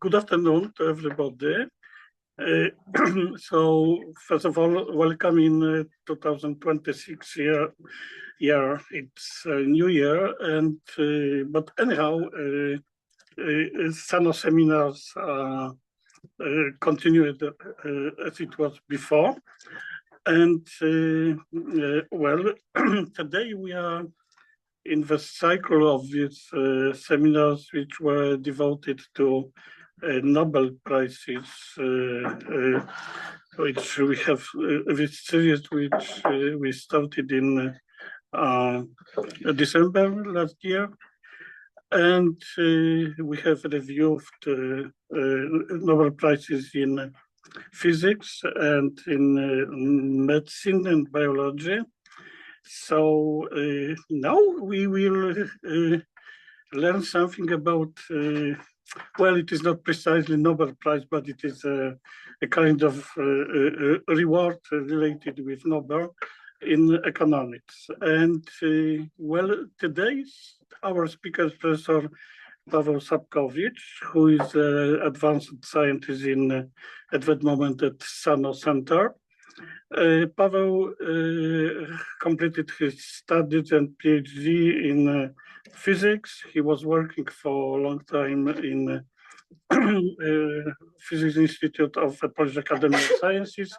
Good afternoon to everybody. So first of all, welcome in 2026 year. It's a new year, and but anyhow, sanoseminars continued as it was before, and well, today we are in the cycle of these seminars, which were devoted to Nobel Prizes, which we have this series, which we started in December last year, and we have reviewed Nobel Prizes in physics and in medicine and biology. So now we will learn something about, well, it is not precisely Nobel Prize, but it is a kind of reward related with Nobel in economics. And well, today our speaker is Professor Pawet Sobkowicz, who is an advanced scientist at that moment at Sano Center. Paweł completed his studies and PhD in physics. He was working for a long time in Physics Institute of the Polish Academy of Sciences.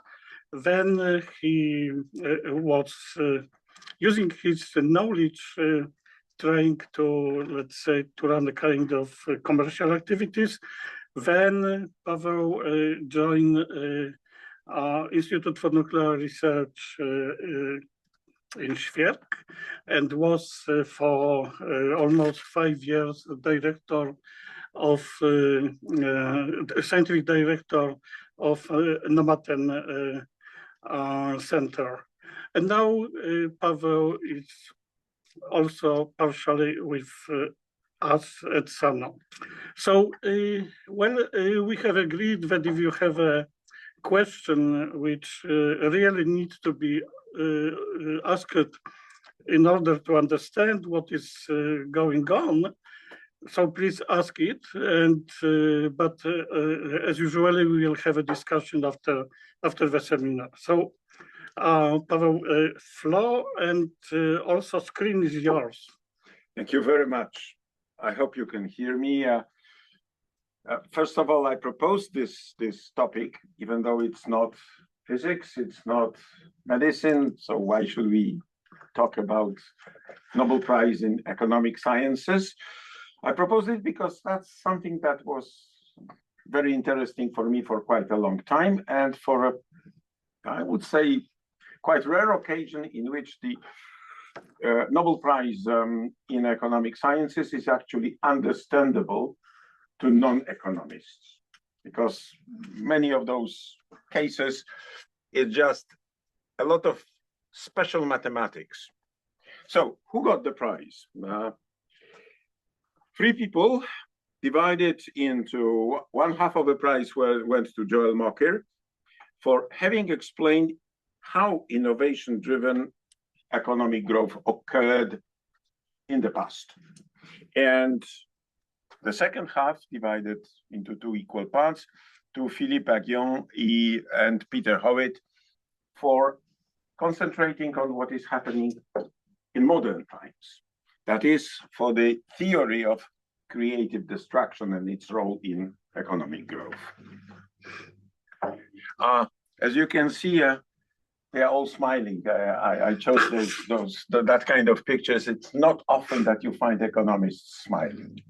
Then he was using his knowledge, trying to, let's say, to run a kind of commercial activities. Then Paweł joined Institute for Nuclear Research in Świerk, and was for almost 5 years director of scientific director of Nomaten Center. And now Paweł is also partially with us at Sano. So well, we have agreed that if you have a question which really needs to be asked in order to understand what is going on, so please ask it. And but as usually, we will have a discussion after the seminar. So Paweł, floor and also screen is yours. Thank you very much. I hope you can hear me. First of all, I propose this topic, even though it's not physics, it's not medicine. So why should we talk about Nobel Prize in economic sciences? I propose it because that's something that was very interesting for me for quite a long time, and for a, I would say, quite rare occasion in which the Nobel Prize in economic sciences is actually understandable to non-economists, because many of those cases it's just a lot of special mathematics. So who got the prize? 3 people divided into one half of the prize went to Joel Mocker for having explained how innovation-driven economic growth occurred in the past. And the second half, divided into 2 equal parts, to Philippe Aghion and Peter Pawet for concentrating on what is happening in modern times. That is, for the theory of creative destruction and its role in economic growth. As you can see, they are all smiling. I chose that kind of pictures. It's not often that you find economists smiling.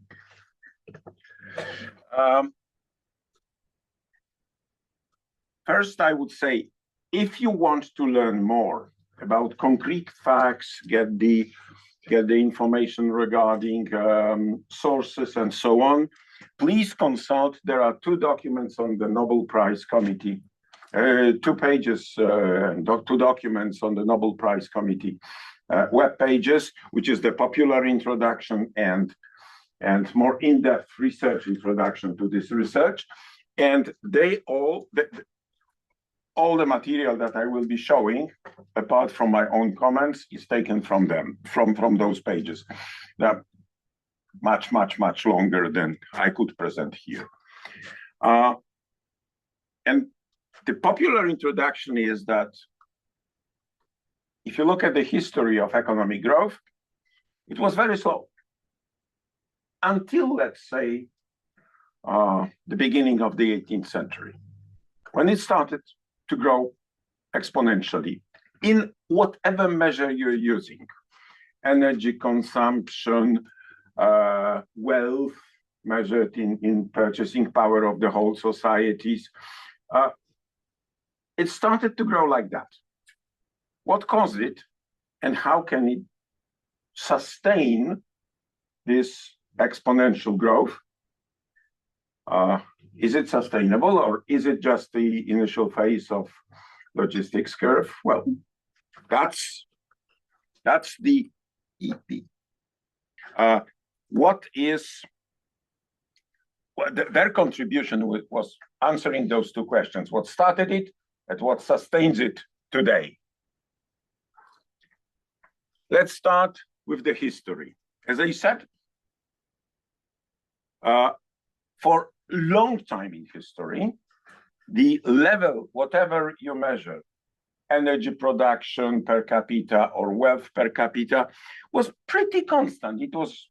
First, I would say, if you want to learn more about concrete facts, get the information regarding sources and so on, please consult. There are 2 documents on the Nobel Prize Committee, 2 pages, 2 documents on the Nobel Prize Committee web pages, which is the popular introduction and more in-depth research introduction to this research. And they all the material that I will be showing, apart from my own comments, is taken from them, from those pages. They're much longer than I could present here. And the popular introduction is that if you look at the history of economic growth, it was very slow until, let's say, the beginning of the 18th century, when it started to grow exponentially in whatever measure you're using. Energy consumption, wealth measured in purchasing power of the whole societies. It started to grow like that. What caused it, and how can it sustain this exponential growth? Is it sustainable, or is it just the initial phase of logistics curve? Well, that's the EP. Their contribution was answering those two questions: what started it and what sustains it today. Let's start with the history. As I said, for a long time in history, the level, whatever you measure, energy production per capita or wealth per capita, was pretty constant. It was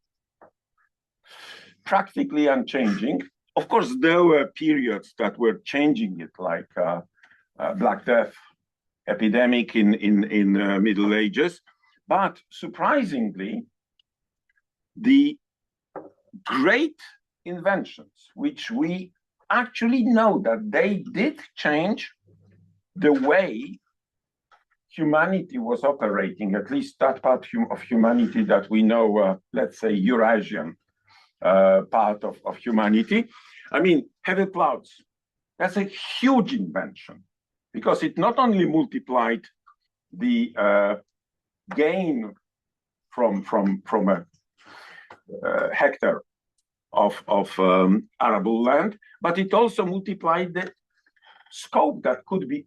practically unchanging. Of course, there were periods that were changing it, like Black Death epidemic in Middle Ages. But surprisingly, the great inventions, which we actually know that they did change the way humanity was operating, at least that part of humanity that we know, let's say Eurasian part of humanity. I mean, heavy plows, that's a huge invention, because it not only multiplied the gain from a hectare of arable land, but it also multiplied the scope that could be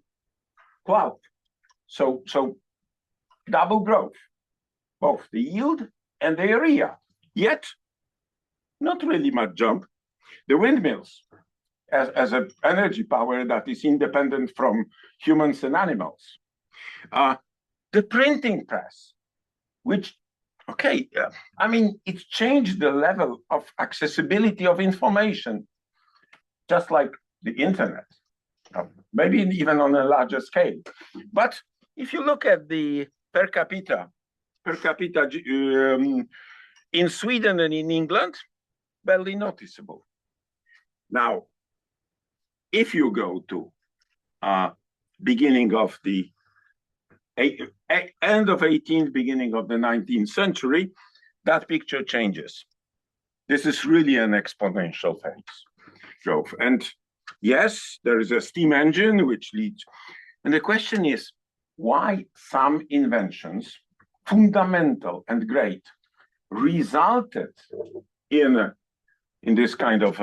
plowed. So double growth, both the yield and the area. Yet, not really much jump. The windmills, as an energy power that is independent from humans and animals. The printing press, which, I mean, it changed the level of accessibility of information, just like the internet, maybe even on a larger scale. But if you look at the per capita in Sweden and in England, barely noticeable. Now, if you go to beginning of the end of 18th, beginning of the 19th century, that picture changes. This is really an exponential phase growth. And yes, there is a steam engine which leads. And the question is, why some inventions, fundamental and great, resulted in this kind of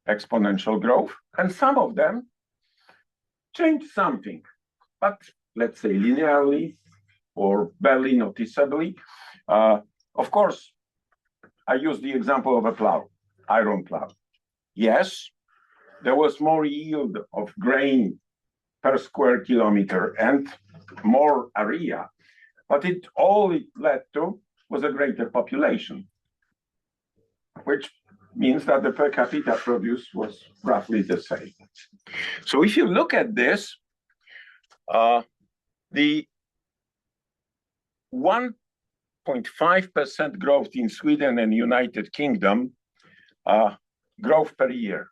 exponential growth, and some of them changed something, but let's say linearly or barely noticeably. Of course, I use the example of a plow, iron plow. Yes, there was more yield of grain per square kilometer and more area, but all it led to was a greater population, which means that the per capita produce was roughly the same. So if you look at this, the 1.5% growth in Sweden and United Kingdom, growth per year.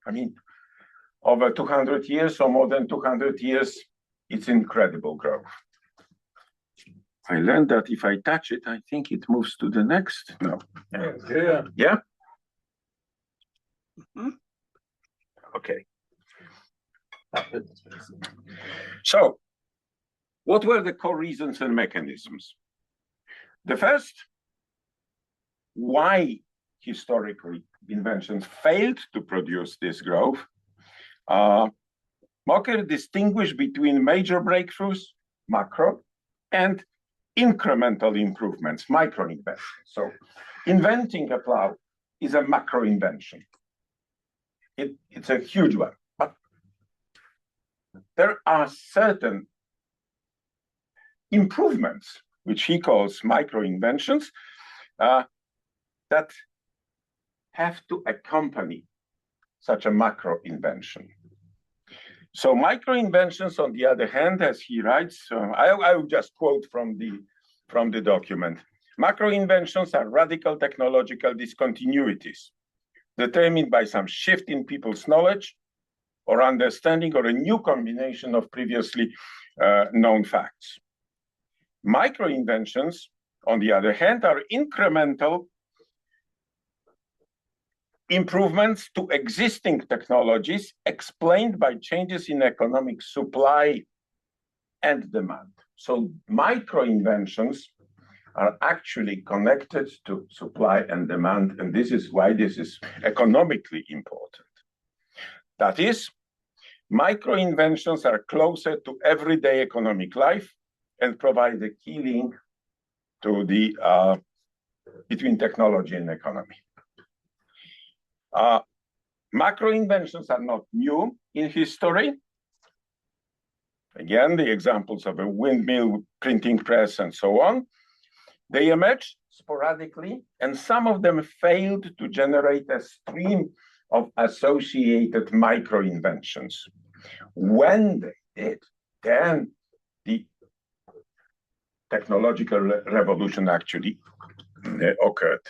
I mean, over 200 years or more than 200 years, it's incredible growth. I learned that if I touch it, I think it moves to the next. No. Yeah. Yeah? Mm-hmm. Okay. So, what were the core reasons and mechanisms? The first, why historically inventions failed to produce this growth. Mocker distinguished between major breakthroughs, macro, and incremental improvements, micro inventions. So inventing a plow is a macro invention. it's a huge one. But there are certain improvements, which he calls micro inventions, that have to accompany such a macro invention. So micro inventions, on the other hand, as he writes, I will just quote from the document. Macro inventions are radical technological discontinuities determined by some shift in people's knowledge or understanding or a new combination of previously known facts. Micro inventions, on the other hand, are incremental improvements to existing technologies explained by changes in economic supply and demand. So micro inventions are actually connected to supply and demand, and this is why this is economically important. That is, micro inventions are closer to everyday economic life and provide a key link to the between technology and economy. Macro inventions are not new in history. Again, the examples of a windmill, printing press, and so on. They emerged sporadically, and some of them failed to generate a stream of associated micro inventions. When they did, then the technological revolution actually occurred.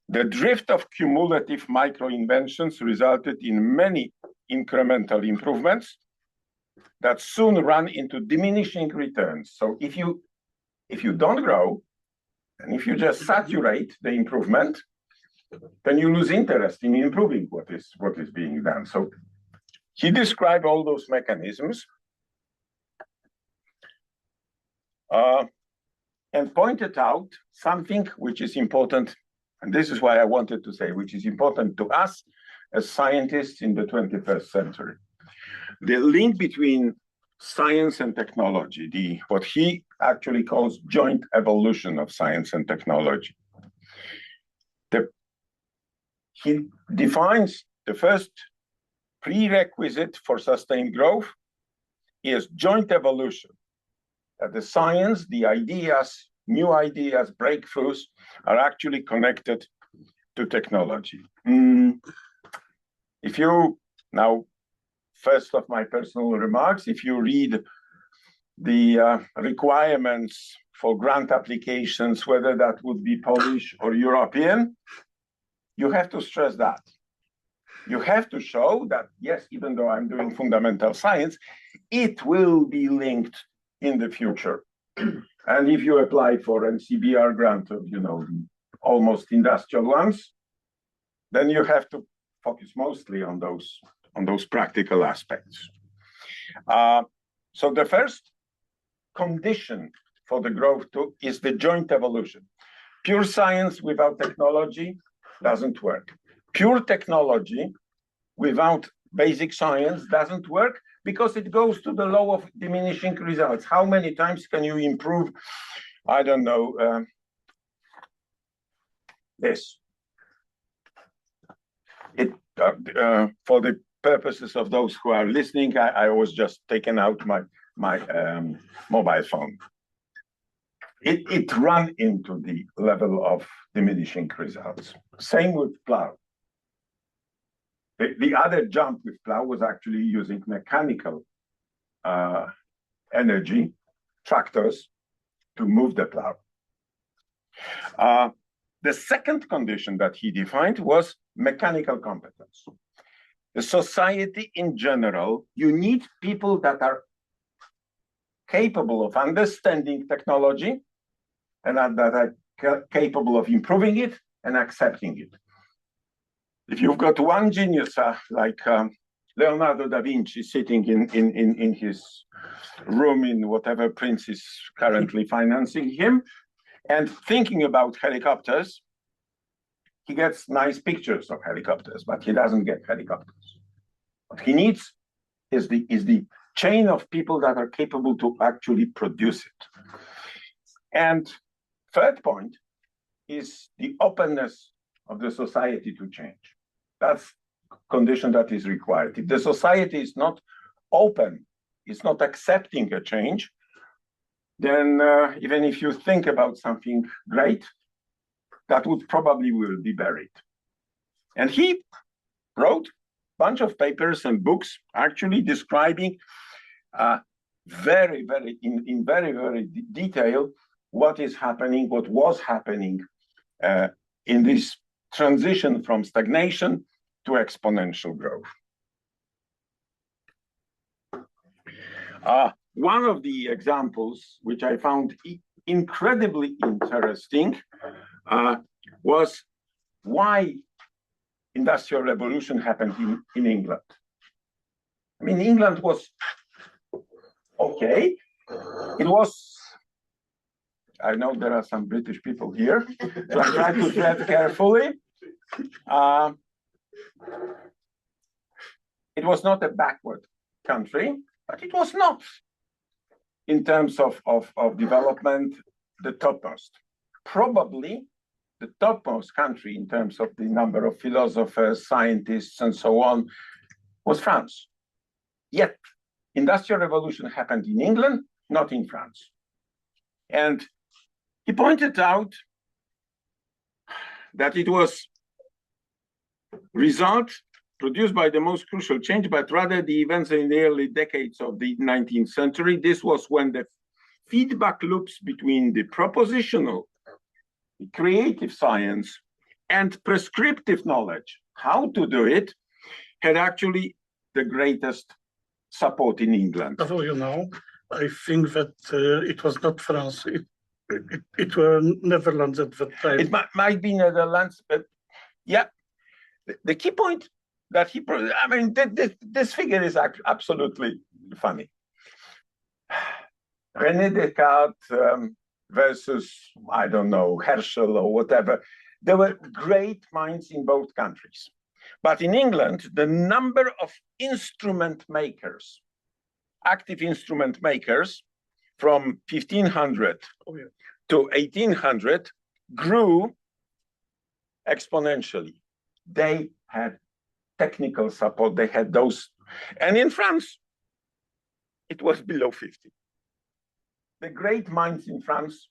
The drift of cumulative micro inventions resulted in many incremental improvements that soon run into diminishing returns. So if you don't grow, and if you just saturate the improvement, then you lose interest in improving what is being done. So he described all those mechanisms and pointed out something which is important, and this is why I wanted to say, which is important to us as scientists in the 21st century. The link between science and technology, what he actually calls joint evolution of science and technology. He defines the first prerequisite for sustained growth is joint evolution. That the science, the ideas, new ideas, breakthroughs are actually connected to technology. If you, now, first of my personal remarks, if you read the requirements for grant applications, whether that would be Polish or European, you have to stress that. You have to show that, yes, even though I'm doing fundamental science, it will be linked in the future. And if you apply for an CBR grant of, almost industrial ones, then you have to focus mostly on those practical aspects. So the first condition for the growth is the joint evolution. Pure science without technology doesn't work. Pure technology without basic science doesn't work because it goes to the law of diminishing results. How many times can you improve, I don't know, this? For the purposes of those who are listening, I was just taking out my mobile phone. It ran into the level of diminishing results. Same with plow. The other jump with plow was actually using mechanical energy, tractors, to move the plow. The second condition that he defined was mechanical competence. The society in general, you need people that are capable of understanding technology and that are capable of improving it and accepting it. If you've got one genius like Leonardo da Vinci sitting in his room in whatever prince is currently financing him and thinking about helicopters, he gets nice pictures of helicopters, but he doesn't get helicopters. What he needs is the chain of people that are capable to actually produce it. And third point is the openness of the society to change. That's condition that is required. If the society is not open, is not accepting a change, then even if you think about something great, that would probably will be buried. And he wrote a bunch of papers and books actually describing very, very detail what is happening, what was happening in this transition from stagnation to exponential growth. One of the examples which I found incredibly interesting was why industrial revolution happened in England. I mean, England was okay. It was, I know there are some British people here, so I try to tread carefully. It was not a backward country, but it was not, in terms of development, the topmost. Probably the topmost country in terms of the number of philosophers, scientists, and so on was France. Yet, industrial revolution happened in England, not in France. And he pointed out that it was result produced by the most crucial change, but rather the events in the early decades of the 19th century. This was when the feedback loops between the propositional, the creative science, and prescriptive knowledge, how to do it, had actually the greatest support in England. Although, you know, I think that it was not France, it were Netherlands at that time. It might be Netherlands, but yeah, the key point that he, I mean, this figure is absolutely funny. René Descartes versus, I don't know, Herschel or whatever. There were great minds in both countries. But in England, the number of instrument makers, active instrument makers, from 1500 to 1800 grew exponentially. They had technical support, they had those. And in France, it was below 50. The great minds in France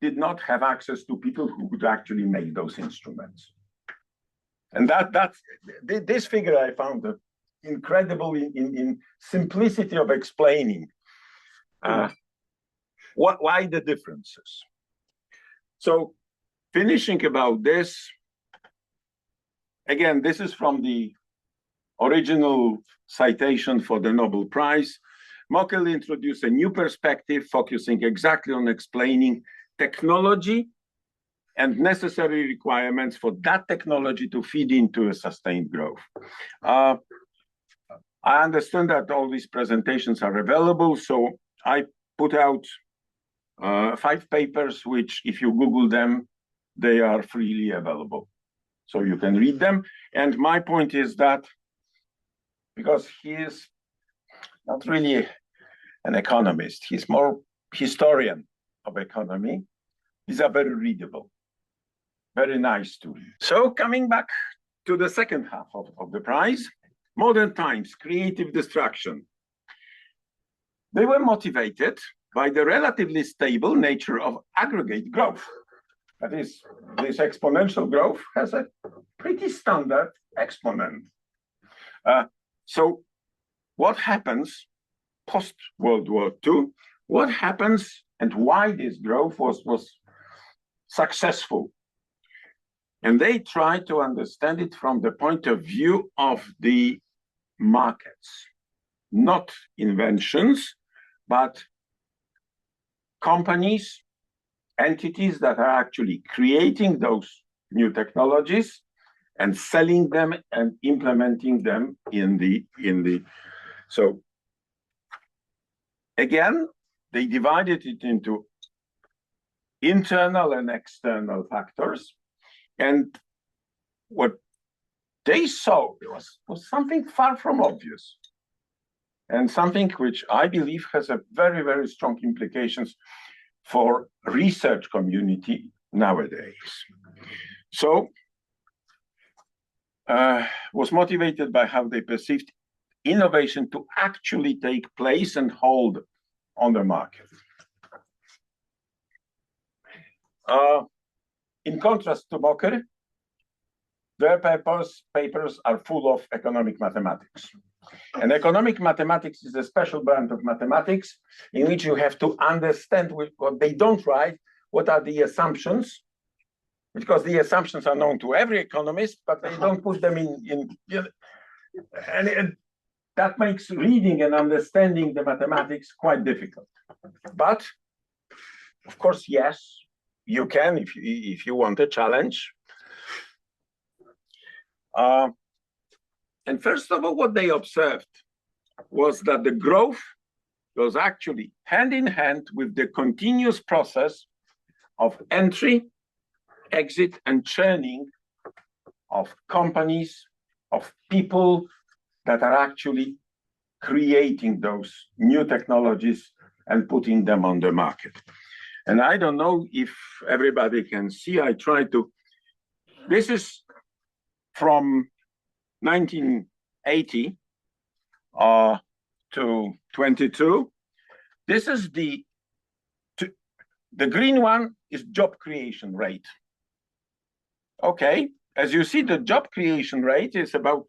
did not have access to people who could actually make those instruments. And this figure I found incredible in simplicity of explaining why the differences. So finishing about this, again, this is from the original citation for the Nobel Prize. Mokkel introduced a new perspective focusing exactly on explaining technology and necessary requirements for that technology to feed into a sustained growth. I understand that all these presentations are available, so I put out 5 papers, which if you Google them, they are freely available. So you can read them. And my point is that, because he is not really an economist, he's more historian of economy, these are very readable, very nice to read. So coming back to the second half of the prize, modern times, creative destruction. They were motivated by the relatively stable nature of aggregate growth. That is, this exponential growth has a pretty standard exponent. So what happens post-World War II? What happens and why this growth was successful? And they try to understand it from the point of view of the markets, not inventions, but companies, entities that are actually creating those new technologies and selling them and implementing them in the. So again, they divided it into internal and external factors. And what they saw was something far from obvious, and something which I believe has a very, very strong implications for research community nowadays. So was motivated by how they perceived innovation to actually take place and hold on the market. In contrast to Mocker, their papers are full of economic mathematics. And economic mathematics is a special brand of mathematics in which you have to understand what they don't write, what are the assumptions, because the assumptions are known to every economist, but they don't put them and that makes reading and understanding the mathematics quite difficult. But of course, yes, you can if you want a challenge. And first of all, what they observed was that the growth goes actually hand in hand with the continuous process of entry, exit, and churning of companies, of people that are actually creating those new technologies and putting them on the market. And I don't know if everybody can see, I try to, this is from 1980 to 22. This is the green one is job creation rate. Okay, as you see, the job creation rate is about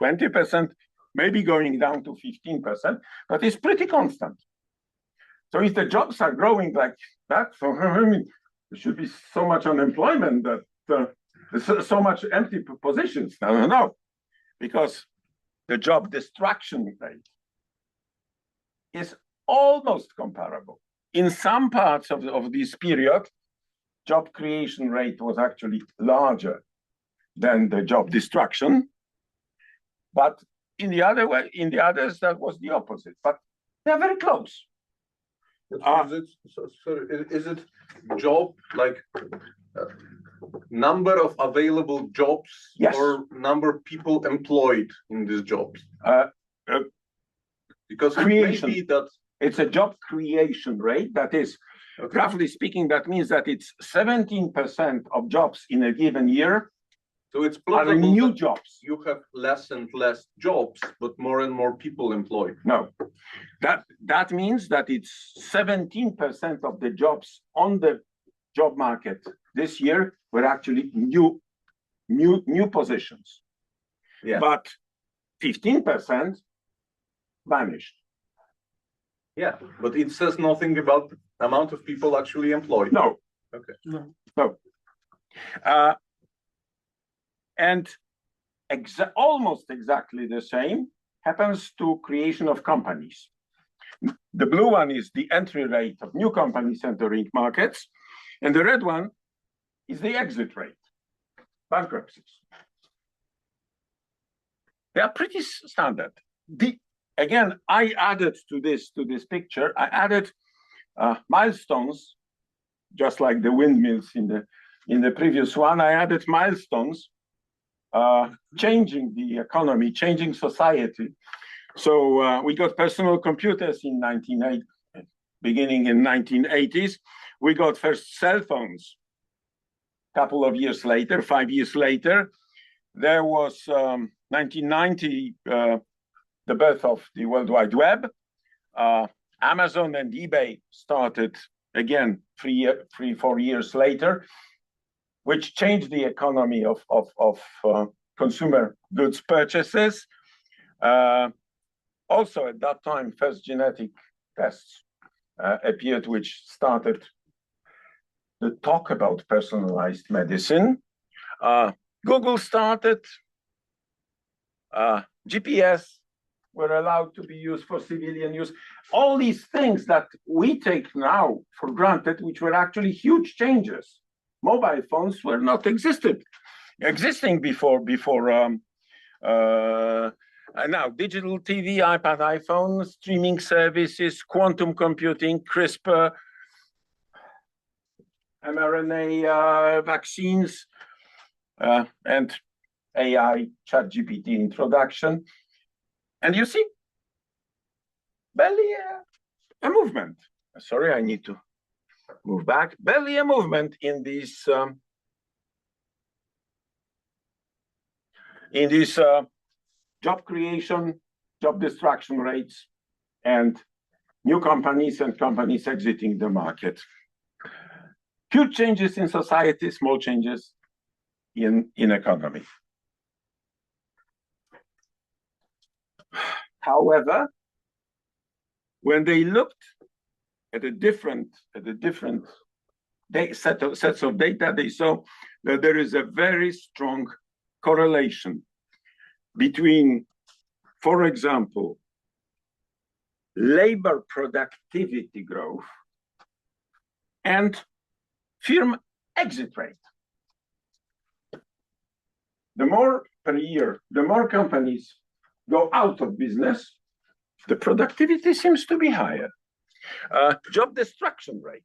20%, maybe going down to 15%, but it's pretty constant. So if the jobs are growing like that, so I mean, there should be so much unemployment that there's so much empty positions. No, because the job destruction rate is almost comparable. In some parts of this period, job creation rate was actually larger than the job destruction, but in the others that was the opposite. But they're very close. Is it job like number of available jobs, yes, or number of people employed in these jobs? Because creation. Maybe that it's a job creation rate. That is, okay, roughly speaking, that means that it's 17% of jobs in a given year. So it's are new jobs. You have less and less jobs, but more and more people employed. No, that means that it's 17% of the jobs on the job market this year were actually new positions. Yeah. But 15% vanished. Yeah, but it says nothing about the amount of people actually employed. No. Okay. No. And almost exactly the same happens to creation of companies. The blue one is the entry rate of new companies entering markets, and the red one is the exit rate, bankruptcies. They are pretty standard. Again, I added to this picture, I added milestones, just like the windmills in the previous one. I added milestones, changing the economy, changing society. So we got personal computers in beginning in 1980s. We got first cell phones. Couple of years later, 5 years later, there was 1990, the birth of the World Wide Web. Amazon and eBay started again 4 years later, which changed the economy of consumer goods purchases. Also at that time, first genetic tests appeared, which started the talk about personalized medicine. Google started, GPS were allowed to be used for civilian use. All these things that we take now for granted, which were actually huge changes. Mobile phones were not existing before. Now digital TV, iPad, iPhone, streaming services, quantum computing, CRISPR, mRNA vaccines, and AI, ChatGPT introduction. And you see, barely a movement. Sorry, I need to move back. Barely a movement in these in this job creation, job destruction rates, and new companies and companies exiting the market. Huge changes in society, small changes in economy. However, when they looked at a different sets of data, they saw that there is a very strong correlation between, for example, labor productivity growth and firm exit rate. The more per year, the more companies go out of business, the productivity seems to be higher. Job destruction rate.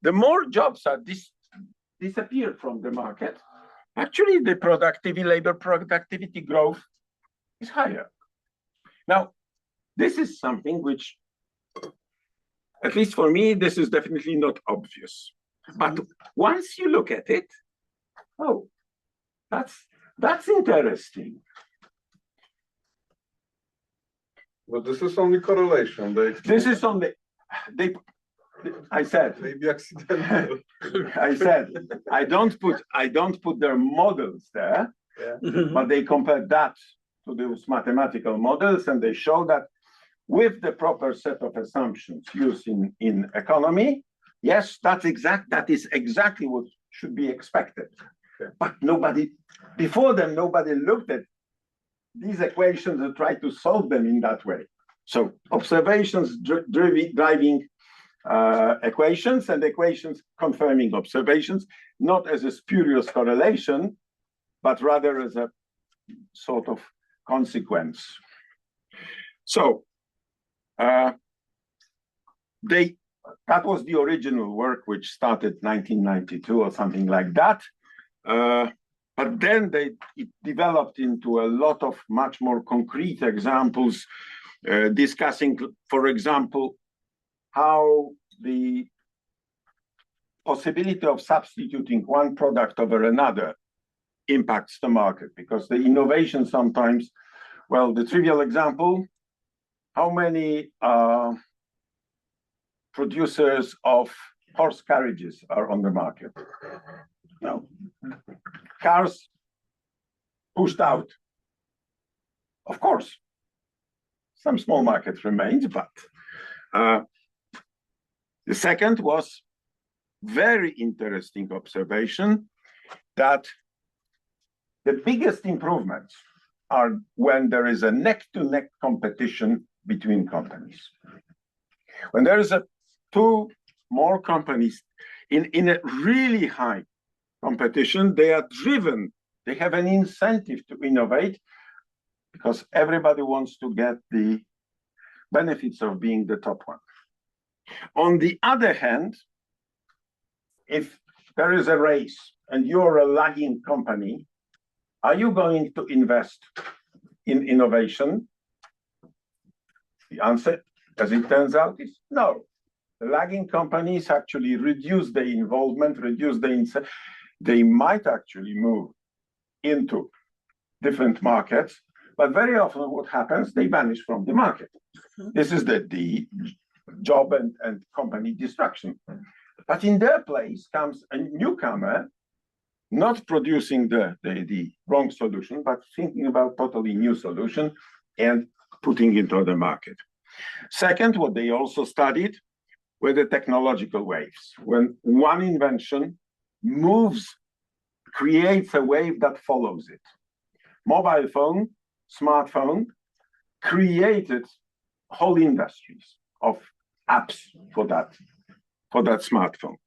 The more jobs are disappear from the market, actually the labor productivity growth is higher. Now, this is something which, at least for me, this is definitely not obvious. But once you look at it, oh, that's interesting. But this is only correlation. This is only, I said, maybe accidental. I said, I don't put their models there, Yeah. but they compare that to those mathematical models, and they show that with the proper set of assumptions used in economy, yes, that is exactly what should be expected. Okay. But before them, nobody looked at these equations and tried to solve them in that way. So observations driving equations, and equations confirming observations, not as a spurious correlation, but rather as a sort of consequence. So that was the original work, which started 1992 or something like that. But then it developed into a lot of much more concrete examples, discussing, for example, how the possibility of substituting one product over another impacts the market, because the innovation sometimes, well, the trivial example, how many producers of horse carriages are on the market? No. Cars pushed out. Of course, some small market remains, but the second was very interesting observation that the biggest improvements are when there is a neck-to-neck competition between companies. When there is two more companies in a really high competition, they are driven, they have an incentive to innovate, because everybody wants to get the benefits of being the top one. On the other hand, if there is a race and you're a lagging company, are you going to invest in innovation? The answer, as it turns out, is no. The lagging companies actually reduce their involvement, they might actually move into different markets, but very often what happens, they vanish from the market. This is the job and company destruction. But in their place comes a newcomer, not producing the wrong solution, but thinking about totally new solution and putting into the market. Second, what they also studied were the technological waves. When one invention creates a wave that follows it. Mobile phone, smartphone, created whole industries of apps for that smartphone.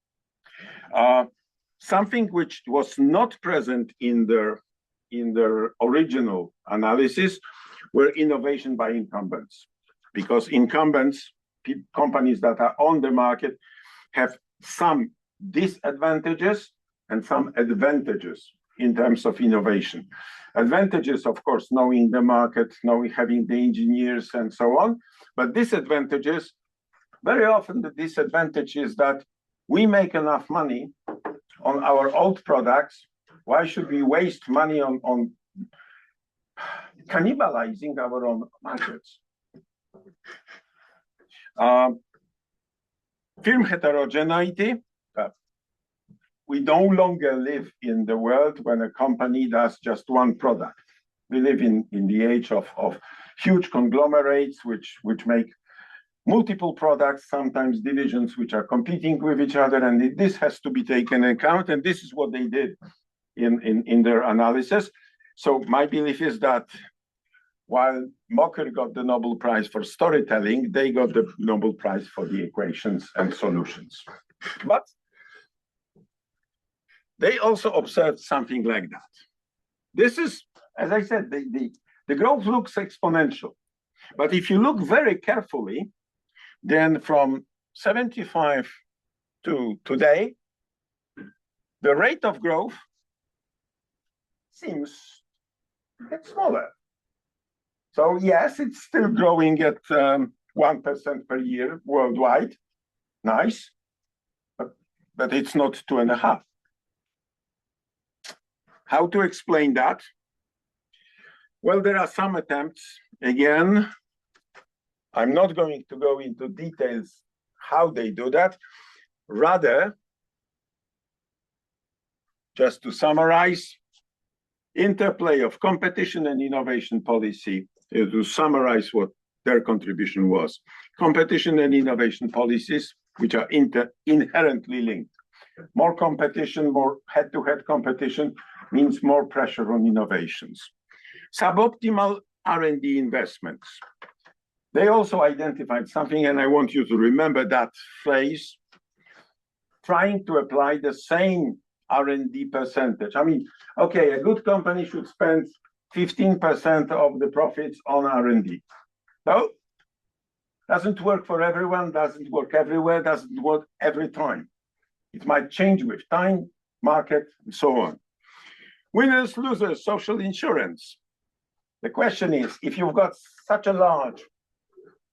Something which was not present in their original analysis were innovation by incumbents, because incumbents, companies that are on the market, have some disadvantages and some advantages in terms of innovation. Advantages, of course, knowing the market, having the engineers and so on, but disadvantages, very often the disadvantage is that we make enough money on our old products. Why should we waste money on cannibalizing our own markets. Firm heterogeneity. We no longer live in the world when a company does just one product. We live in the age of huge conglomerates which make multiple products, sometimes divisions which are competing with each other, and this has to be taken into account, and this is what they did in their analysis. So my belief is that while Mocker got the Nobel Prize for storytelling, they got the Nobel Prize for the equations and solutions. But they also observed something like that. This is, as I said, the growth looks exponential. But if you look very carefully, then from 75 to today, the rate of growth seems a bit smaller. So yes, it's still growing at 1% per year worldwide. Nice, but it's not 2.5. How to explain that? Well, there are some attempts. Again, I'm not going to go into details how they do that. Rather, just to summarize, interplay of competition and innovation policy, to summarize what their contribution was. Competition and innovation policies, which are inherently linked. More competition, more head-to-head competition means more pressure on innovations. Suboptimal R&D investments. They also identified something, and I want you to remember that phrase, trying to apply the same R&D percentage. I mean, okay, a good company should spend 15% of the profits on R&D. No, doesn't work for everyone, doesn't work everywhere, doesn't work every time. It might change with time, market, and so on. Winners, losers, social insurance. The question is, if you've got such a large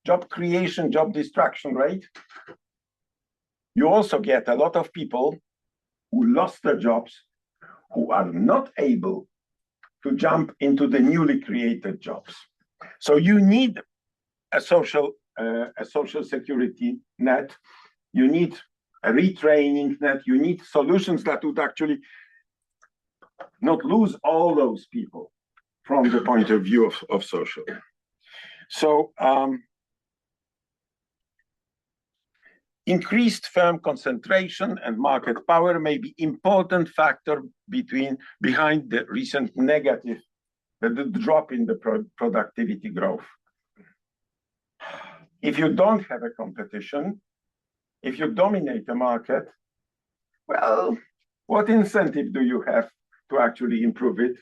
job creation, job destruction rate, you also get a lot of people who lost their jobs, who are not able to jump into the newly created jobs. So you need a social security net. You need a retraining net. You need solutions that would actually not lose all those people from the point of view of social. So increased firm concentration and market power may be important factor behind the recent negative, the drop in the productivity growth. If you don't have a competition, if you dominate the market, well, what incentive do you have to actually improve it?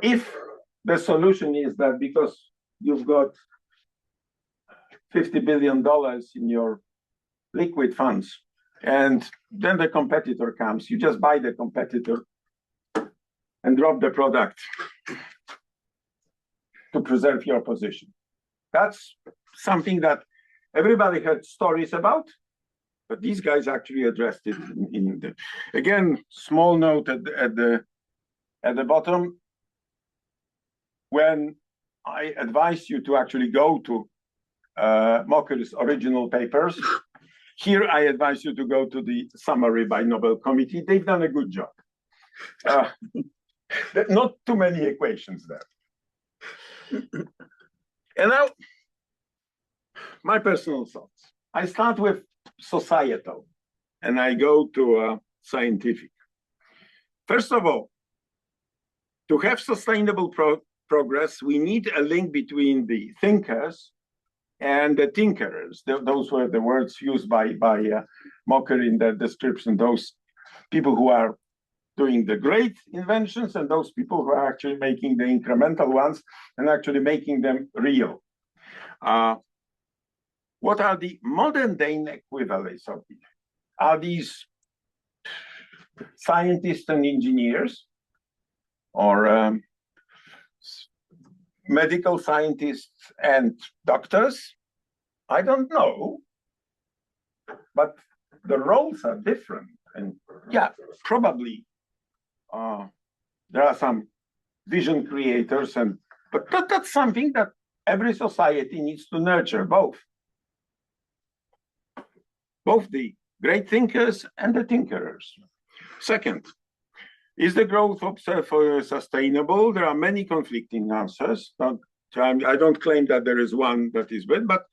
If the solution is that because you've got $50 billion in your liquid funds, and then the competitor comes, you just buy the competitor and drop the product to preserve your position. That's something that everybody heard stories about, but these guys actually addressed it in the, again, small note at the bottom. When I advise you to actually go to Mocker's original papers, here I advise you to go to the summary by Nobel Committee. They've done a good job. Not too many equations there. And now, my personal thoughts. I start with societal, and I go to scientific. First of all, to have sustainable progress, we need a link between the thinkers and the tinkerers. Those were the words used by Mocker in the description, those people who are doing the great inventions and those people who are actually making the incremental ones and actually making them real. What are the modern day equivalents of it? Are these scientists and engineers, or medical scientists and doctors? I don't know, but the roles are different. And yeah, probably there are some vision creators, but that's something that every society needs to nurture, both the great thinkers and the tinkerers. Second, is the growth observed sustainable? There are many conflicting answers. I don't claim that there is one that is bad, but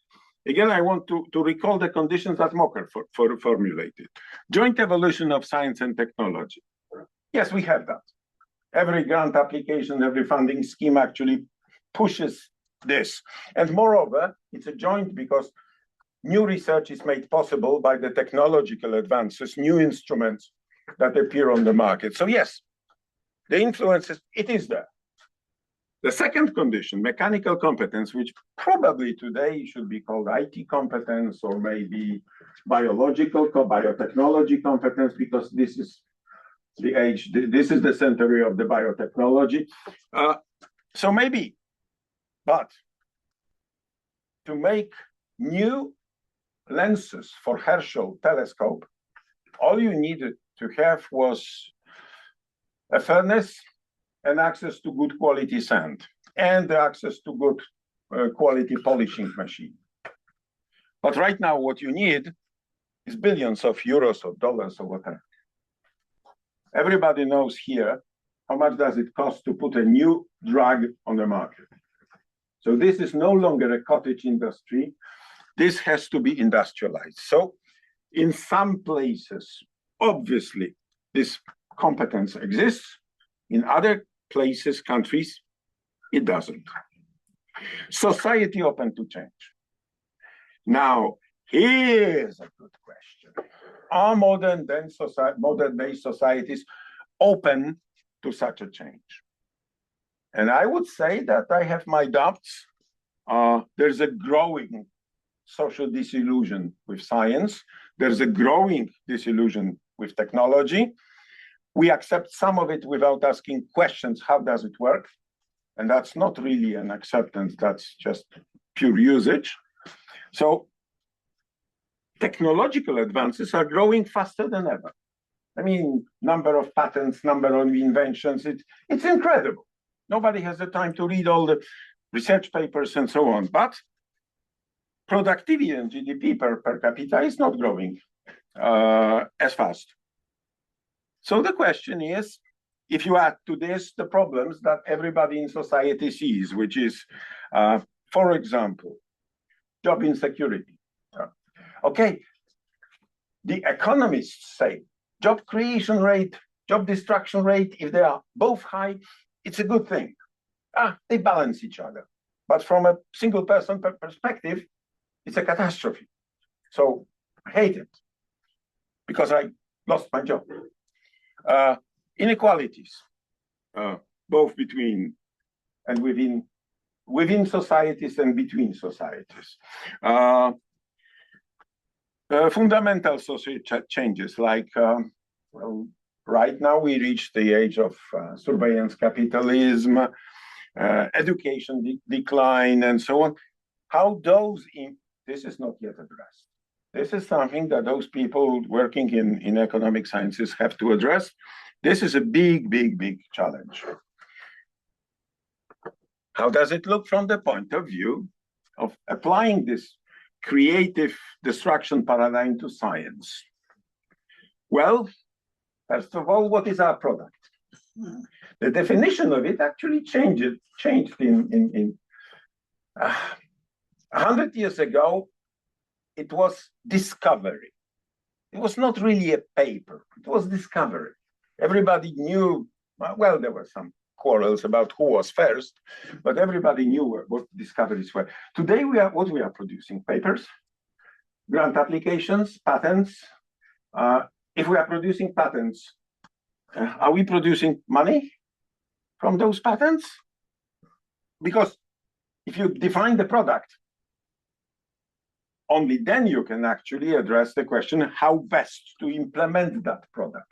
again, I want to recall the conditions that Mocker formulated. Joint evolution of science and technology. Yes, we have that. Every grant application, every funding scheme actually pushes this. And moreover, it's a joint because new research is made possible by the technological advances, new instruments that appear on the market. So yes, the influence it is there. The second condition, mechanical competence, which probably today should be called IT competence or maybe biotechnology competence, because this is the age, this is the century of the biotechnology. So maybe, but to make new lenses for Herschel telescope, all you needed to have was a furnace and access to good quality sand and access to good quality polishing machine. But right now, what you need is billions of euros or dollars or whatever. Everybody knows here how much does it cost to put a new drug on the market. So this is no longer a cottage industry. This has to be industrialized. So in some places, obviously, this competence exists. In other places, countries, it doesn't. Society open to change. Now, here's a good question. Are modern-day societies open to such a change? And I would say that I have my doubts. There's a growing social disillusion with science. There's a growing disillusion with technology. We accept some of it without asking questions, how does it work? And that's not really an acceptance, that's just pure usage. So technological advances are growing faster than ever. I mean, number of patents, number of inventions, it's incredible. Nobody has the time to read all the research papers and so on, but productivity and GDP per capita is not growing as fast. So the question is, if you add to this the problems that everybody in society sees, which is, for example, job insecurity. Okay, the economists say job creation rate, job destruction rate, if they are both high, it's a good thing. They balance each other. But from a single person perspective, it's a catastrophe. So I hate it because I lost my job. Inequalities, both between and within societies and between societies. Fundamental social changes, like, well, right now we reach the age of surveillance capitalism, education decline, and so on. How this is not yet addressed. This is something that those people working in economic sciences have to address. This is a big, big, big challenge. How does it look from the point of view of applying this creative destruction paradigm to science? Well, first of all, what is our product? The definition of it actually changed in 100 years ago. It was discovery. It was not really a paper. It was discovery. Everybody knew, well, there were some quarrels about who was first, but everybody knew what discoveries were. Today, what we are producing? Papers, grant applications, patents. If we are producing patents, are we producing money from those patents? Because if you define the product, only then you can actually address the question how best to implement that product.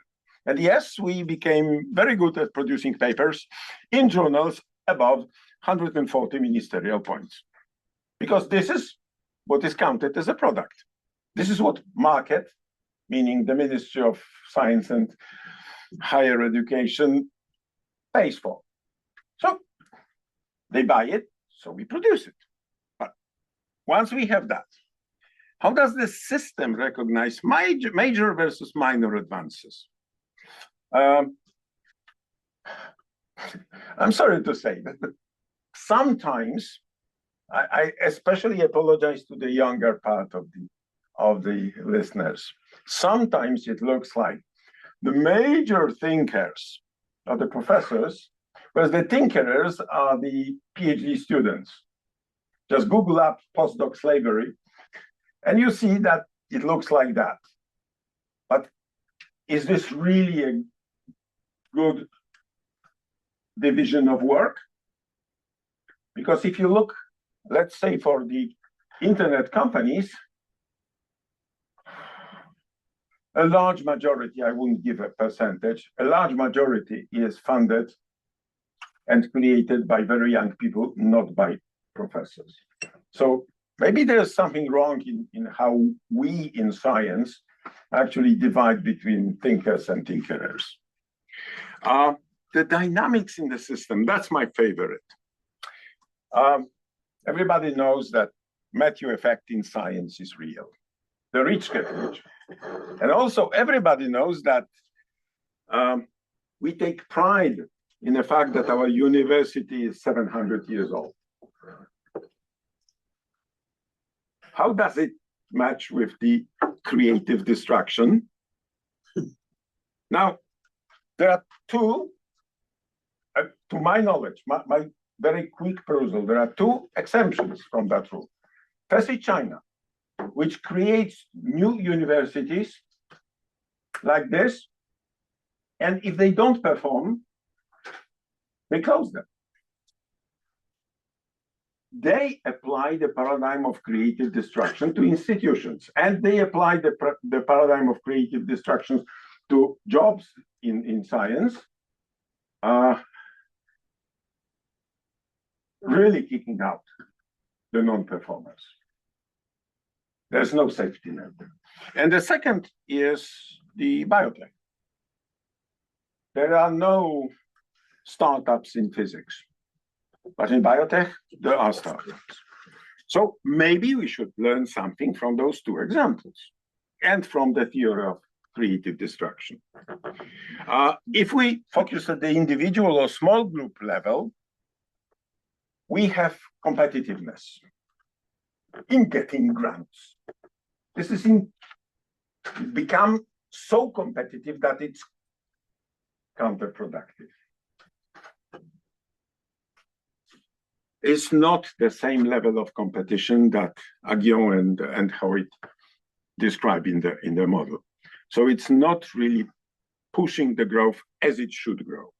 And yes, we became very good at producing papers in journals above 140 ministerial points, because this is what is counted as a product. This is what market, meaning the Ministry of Science and Higher Education, pays for. So they buy it, so we produce it. But once we have that, how does the system recognize major versus minor advances? I'm sorry to say that, but sometimes I especially apologize to the younger part of the listeners. Sometimes it looks like the major thinkers are the professors, whereas the tinkerers are the PhD students. Just Google up postdoc slavery, and you see that it looks like that. But is this really a good division of work? Because if you look, let's say for the internet companies, a large majority, I wouldn't give a percentage, a large majority is funded and created by very young people, not by professors. So maybe there's something wrong in how we in science actually divide between thinkers and tinkerers. The dynamics in the system, that's my favorite. Everybody knows that Matthew effect in science is real. The rich get rich. And also everybody knows that we take pride in the fact that our university is 700 years old. How does it match with the creative destruction? Now, there are two, to my knowledge, my very quick perusal, there are two exemptions from that rule. First is China, which creates new universities like this, and if they don't perform, they close them. They apply the paradigm of creative destruction to institutions, and they apply the paradigm of creative destruction to jobs in science, really kicking out the non-performers. There's no safety net. And the second is the biotech. There are no startups in physics, but in biotech, there are startups. So maybe we should learn something from those two examples and from the theory of creative destruction. If we focus at the individual or small group level, we have competitiveness in getting grants. This is become so competitive that it's counterproductive. It's not the same level of competition that Aguillon and Howitt describe in the model. So it's not really pushing the growth as it should grow.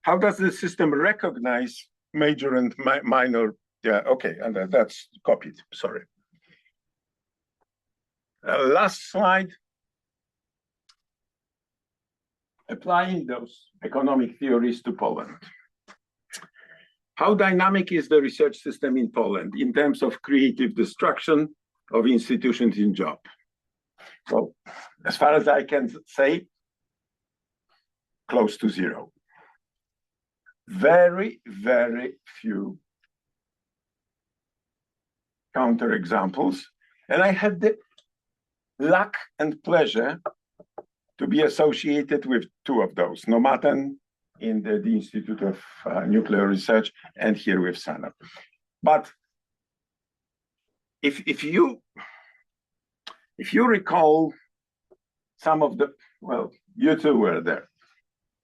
How does the system recognize major and minor? Yeah, okay, and that's copied, sorry. Last slide. Applying those economic theories to Poland. How dynamic is the research system in Poland in terms of creative destruction of institutions in job? So, as far as I can say, close to zero. Very, very few counterexamples. And I had the luck and pleasure to be associated with two of those, Nomaten in the Institute of Nuclear Research and here with Sano. But if you recall some of the, well, you two were there.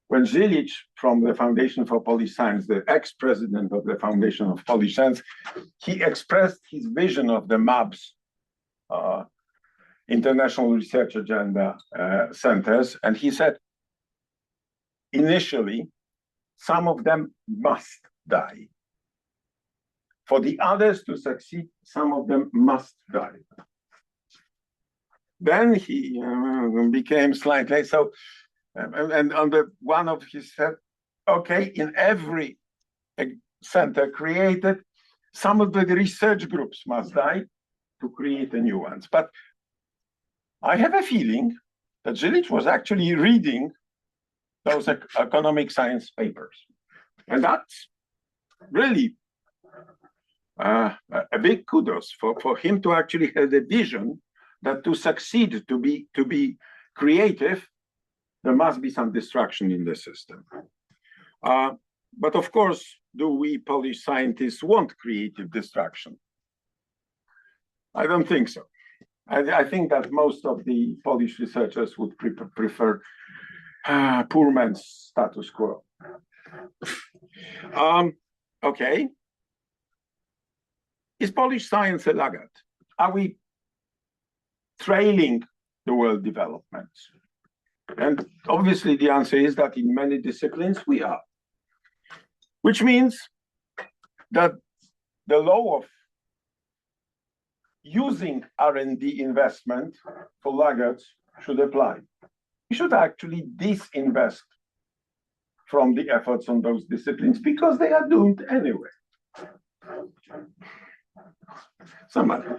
When Zilich from the Foundation for Polish Science, the ex-president of the Foundation of Polish Science, he expressed his vision of the MABS, International Research Agenda centers, and he said, initially, some of them must die. For the others to succeed, some of them must die. Then he became slightly so, and on the one of he said, okay, in every center created, some of the research groups must die to create the new ones. But I have a feeling that Zilich was actually reading those economic science papers. And that's really a big kudos for him to actually have the vision that to succeed, to be creative, there must be some destruction in the system. But of course, do we Polish scientists want creative destruction? I don't think so. I think that most of the Polish researchers would prefer poor man's status quo. Okay. Is Polish science a laggard? Are we trailing the world developments? And obviously the answer is that in many disciplines we are. Which means that the law of using R&D investment for laggards should apply. We should actually disinvest from the efforts on those disciplines because they are doomed anyway.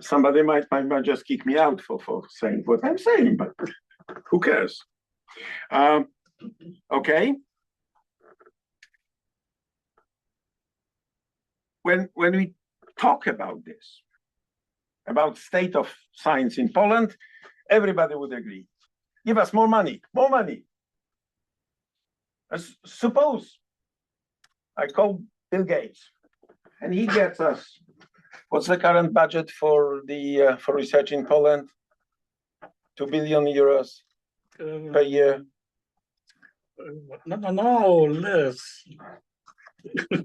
Somebody might just kick me out for saying what I'm saying, but who cares? Okay. When we talk about this, about state of science in Poland, everybody would agree. Give us more money, more money. Suppose I call Bill Gates and he gets us, what's the current budget for research in Poland? 2 billion euros per year. No, less.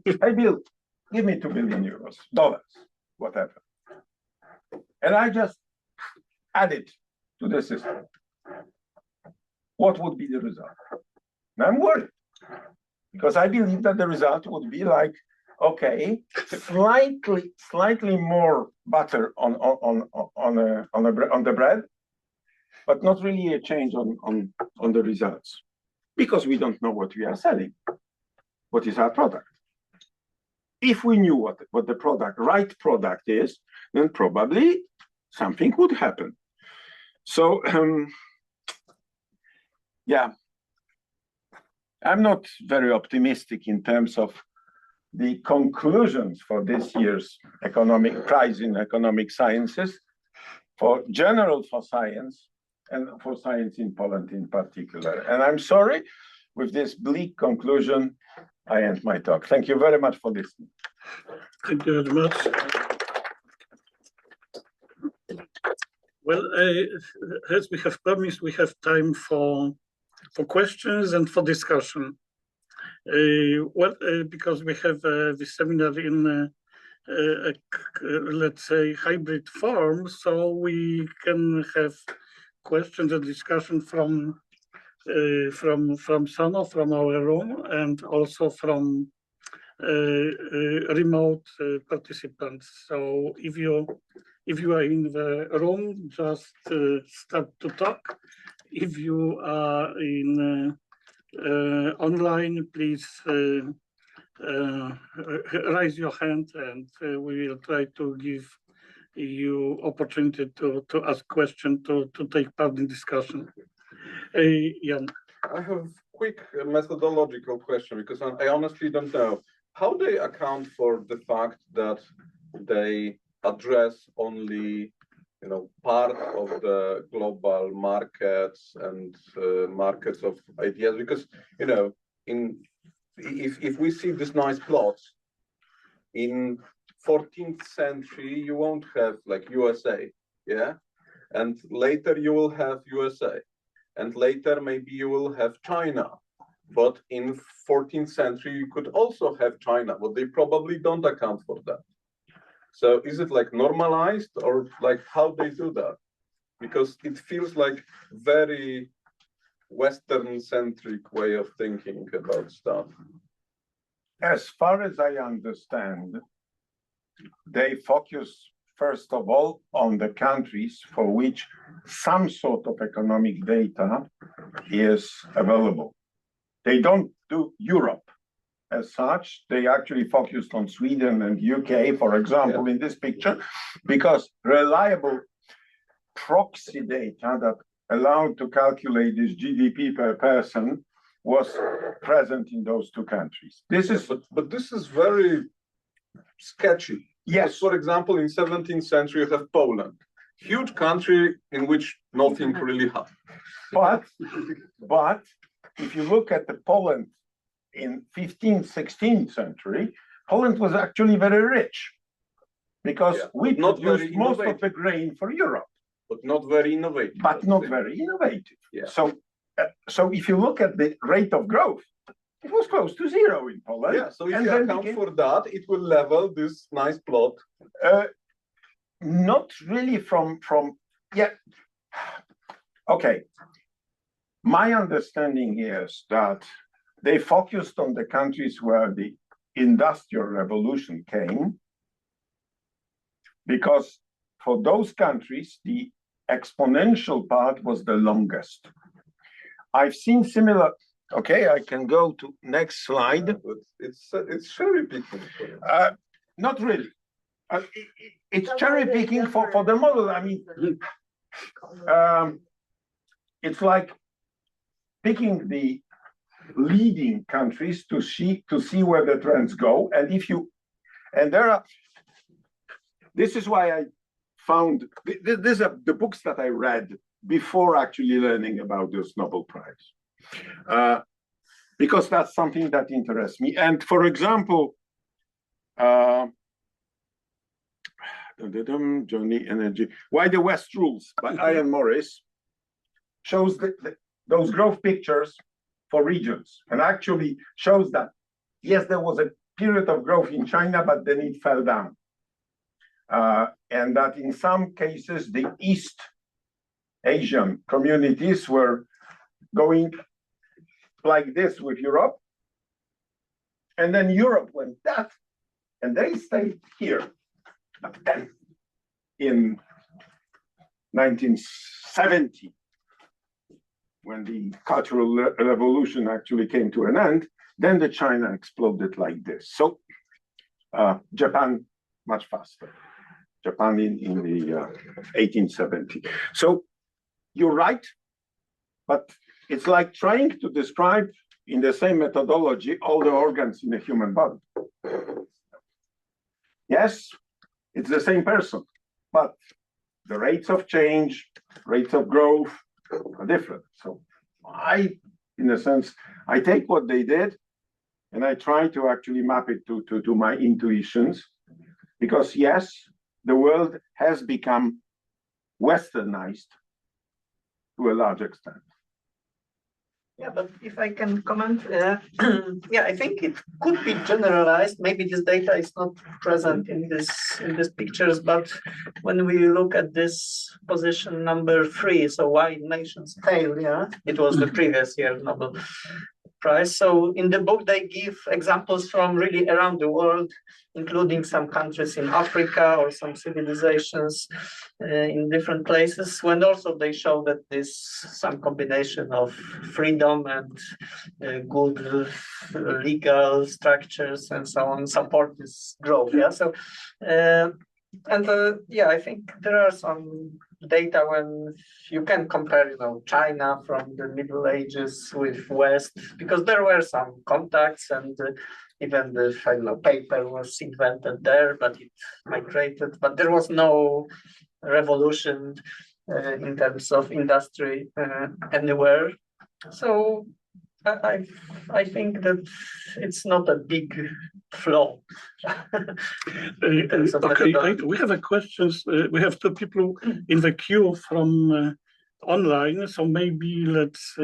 Hey, Bill, give me 2 billion euros, dollars, whatever. And I just add it to the system. What would be the result? And I'm worried because I believe that the result would be like, okay, slightly more butter on the bread, but not really a change on the results because we don't know what we are selling. What is our product? If we knew what the right product is, then probably something would happen. So, yeah, I'm not very optimistic in terms of the conclusions for this year's economic prize in economic sciences, for science and for science in Poland in particular. And I'm sorry, with this bleak conclusion, I end my talk. Thank you very much for listening. Thank you very much. Well, as we have promised, we have time for questions and for discussion. Because we have this seminar in, let's say, hybrid form, so we can have questions and discussion from Sano, from our room, and also from remote participants. So if you are in the room, just start to talk. If you are in online, please raise your hand, and we will try to give you opportunity to ask questions, to take part in discussion. Jan. I have a quick methodological question because I honestly don't know how they account for the fact that they address only part of the global markets and markets of ideas, because if we see these nice plots in 14th century, you won't have like USA, yeah, and later you will have USA, and later maybe you will have China, but in 14th century you could also have China, but they probably don't account for that. So is it like normalized, or like how they do that? Because it feels like very Western-centric way of thinking about stuff. As far as I understand, they focus first of all on the countries for which some sort of economic data is available. They don't do Europe as such. They actually focused on Sweden and UK, for example, in this picture, because reliable proxy data that allowed to calculate this GDP per person was present in those two countries. This is, but this is very sketchy. yes, For example, in 17th century, you have Poland, huge country in which nothing really happened. but if you look at the Poland in 15th, 16th century, Poland was actually very rich because we produced most of the grain for Europe. But not very innovative. Yeah. So if you look at the rate of growth, it was close to zero in Poland. Yeah, so if you account for that, it will level this nice plot. Not really from yeah. Okay. My understanding is that they focused on the countries where the Industrial Revolution came, because for those countries, the exponential part was the longest. I've seen similar. Okay, I can go to next slide. It's cherry picking. Not really. It's cherry picking for the model. I mean, it's like picking the leading countries to see where the trends go. And this is why I found these are the books that I read before actually learning about this Nobel Prize, because that's something that interests me. And for example, Johnny Energy, Why the West Rules by Ian Morris shows those growth pictures for regions, and actually shows that, yes, there was a period of growth in China, but then it fell down. And that in some cases, the East Asian communities were going like this with Europe, and then Europe went that, and they stayed here. But then in 1970, when the Cultural Revolution actually came to an end, then the China exploded like this. So Japan much faster. Japan in the 1870. So you're right, but it's like trying to describe in the same methodology all the organs in the human body. Yes, it's the same person, but the rates of change, rates of growth are different. So in a sense, I take what they did and I try to actually map it to my intuitions, because yes, the world has become westernized to a large extent. Yeah, but if I can comment, yeah, I think it could be generalized. Maybe this data is not present in these pictures, but when we look at this position number 3, so why nations fail, yeah, it was the previous year Nobel Prize. So in the book, they give examples from really around the world, including some countries in Africa or some civilizations in different places, when also they show that this some combination of freedom and good legal structures and so on support this growth. Yeah. So yeah, I think there are some data when you can compare, China from the Middle Ages with West, because there were some contacts and even the paper was invented there, but it migrated. But there was no revolution in terms of industry anywhere. So I think that it's not a big flaw. Okay, we have a questions. We have 2 people in the queue from online, so maybe let's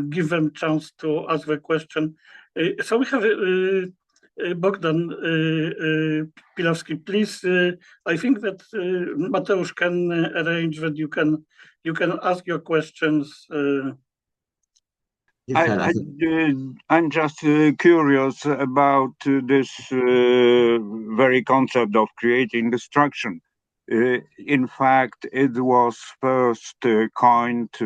give them chance to ask the question. So we have Bogdan Pilowski. Please, I think that Mateusz can arrange that you can ask your questions. I'm just curious about this very concept of creating destruction. In fact, it was first coined,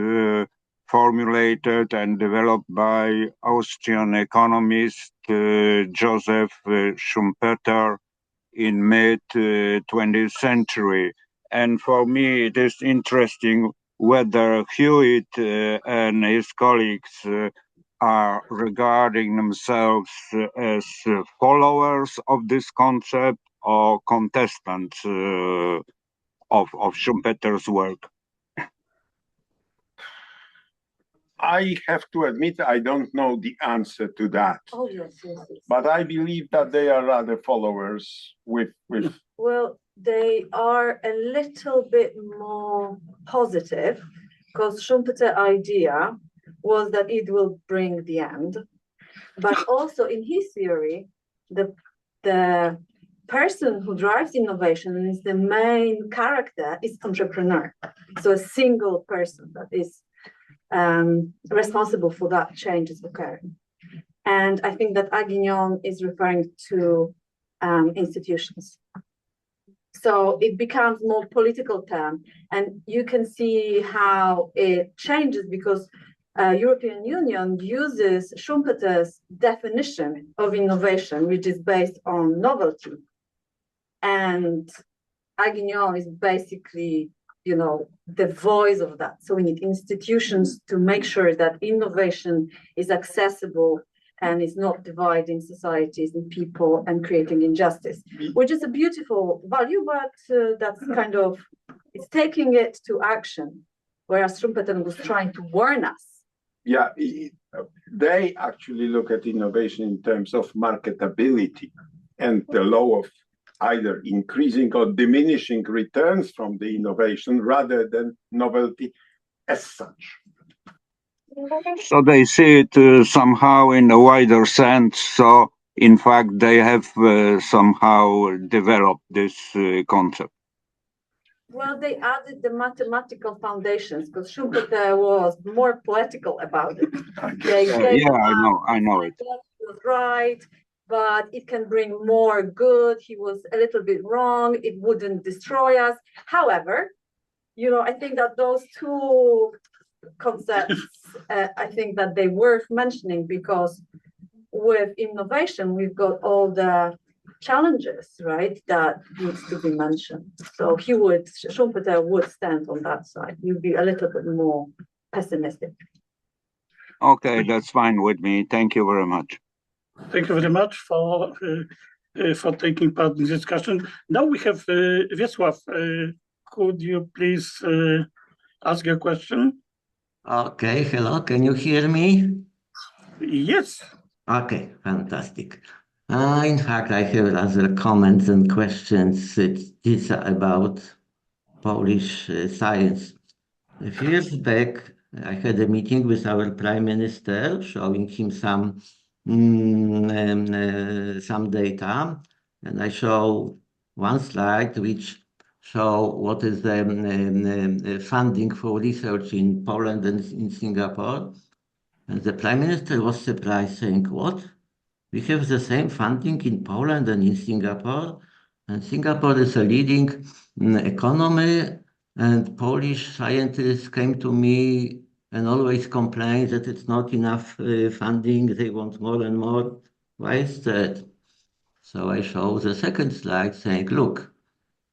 formulated and developed by Austrian economist Joseph Schumpeter in mid-20th century. And for me, it is interesting whether Hewitt and his colleagues are regarding themselves as followers of this concept or contestants of Schumpeter's work. I have to admit, I don't know the answer to that. Oh, yes, yes, yes. But I believe that they are rather followers with Well, they are a little bit more positive because Schumpeter's idea was that it will bring the end. But also in his theory, the person who drives innovation and is the main character is entrepreneur. So a single person that is responsible for that change is occurring. And I think that Aguignon is referring to institutions. So it becomes more political term, and you can see how it changes because European Union uses Schumpeter's definition of innovation, which is based on novelty. And Aguignon is basically, the voice of that. So we need institutions to make sure that innovation is accessible and is not dividing societies and people and creating injustice, which is a beautiful value, but that's kind of, it's taking it to action, whereas Schumpeter was trying to warn us. Yeah, they actually look at innovation in terms of marketability and the law of either increasing or diminishing returns from the innovation rather than novelty as such. So they see it somehow in a wider sense. So in fact, they have somehow developed this concept. Well, they added the mathematical foundations because Schumpeter was more poetical about it. I know it. He was right, but it can bring more good. He was a little bit wrong. It wouldn't destroy us. However, I think that those two concepts, I think that they worth mentioning because with innovation, we've got all the challenges, right, that needs to be mentioned. So Schumpeter would stand on that side. You'd be a little bit more pessimistic. Okay, that's fine with me. Thank you very much. Thank you very much for taking part in this discussion. Now we have Wiesław. Could you please ask a question? Okay, hello, can you hear me? Yes. Okay, fantastic. In fact, I have other comments and questions. It's about Polish science. A few years back, I had a meeting with our prime minister, showing him some data, and I show one slide which show what is the funding for research in Poland and in Singapore. And the prime minister was surprised, saying, "What? We have the same funding in Poland and in Singapore, and Singapore is a leading economy, and Polish scientists came to me and always complain that it's not enough funding, they want more and more. Why is that?" So I show the second slide saying, "Look,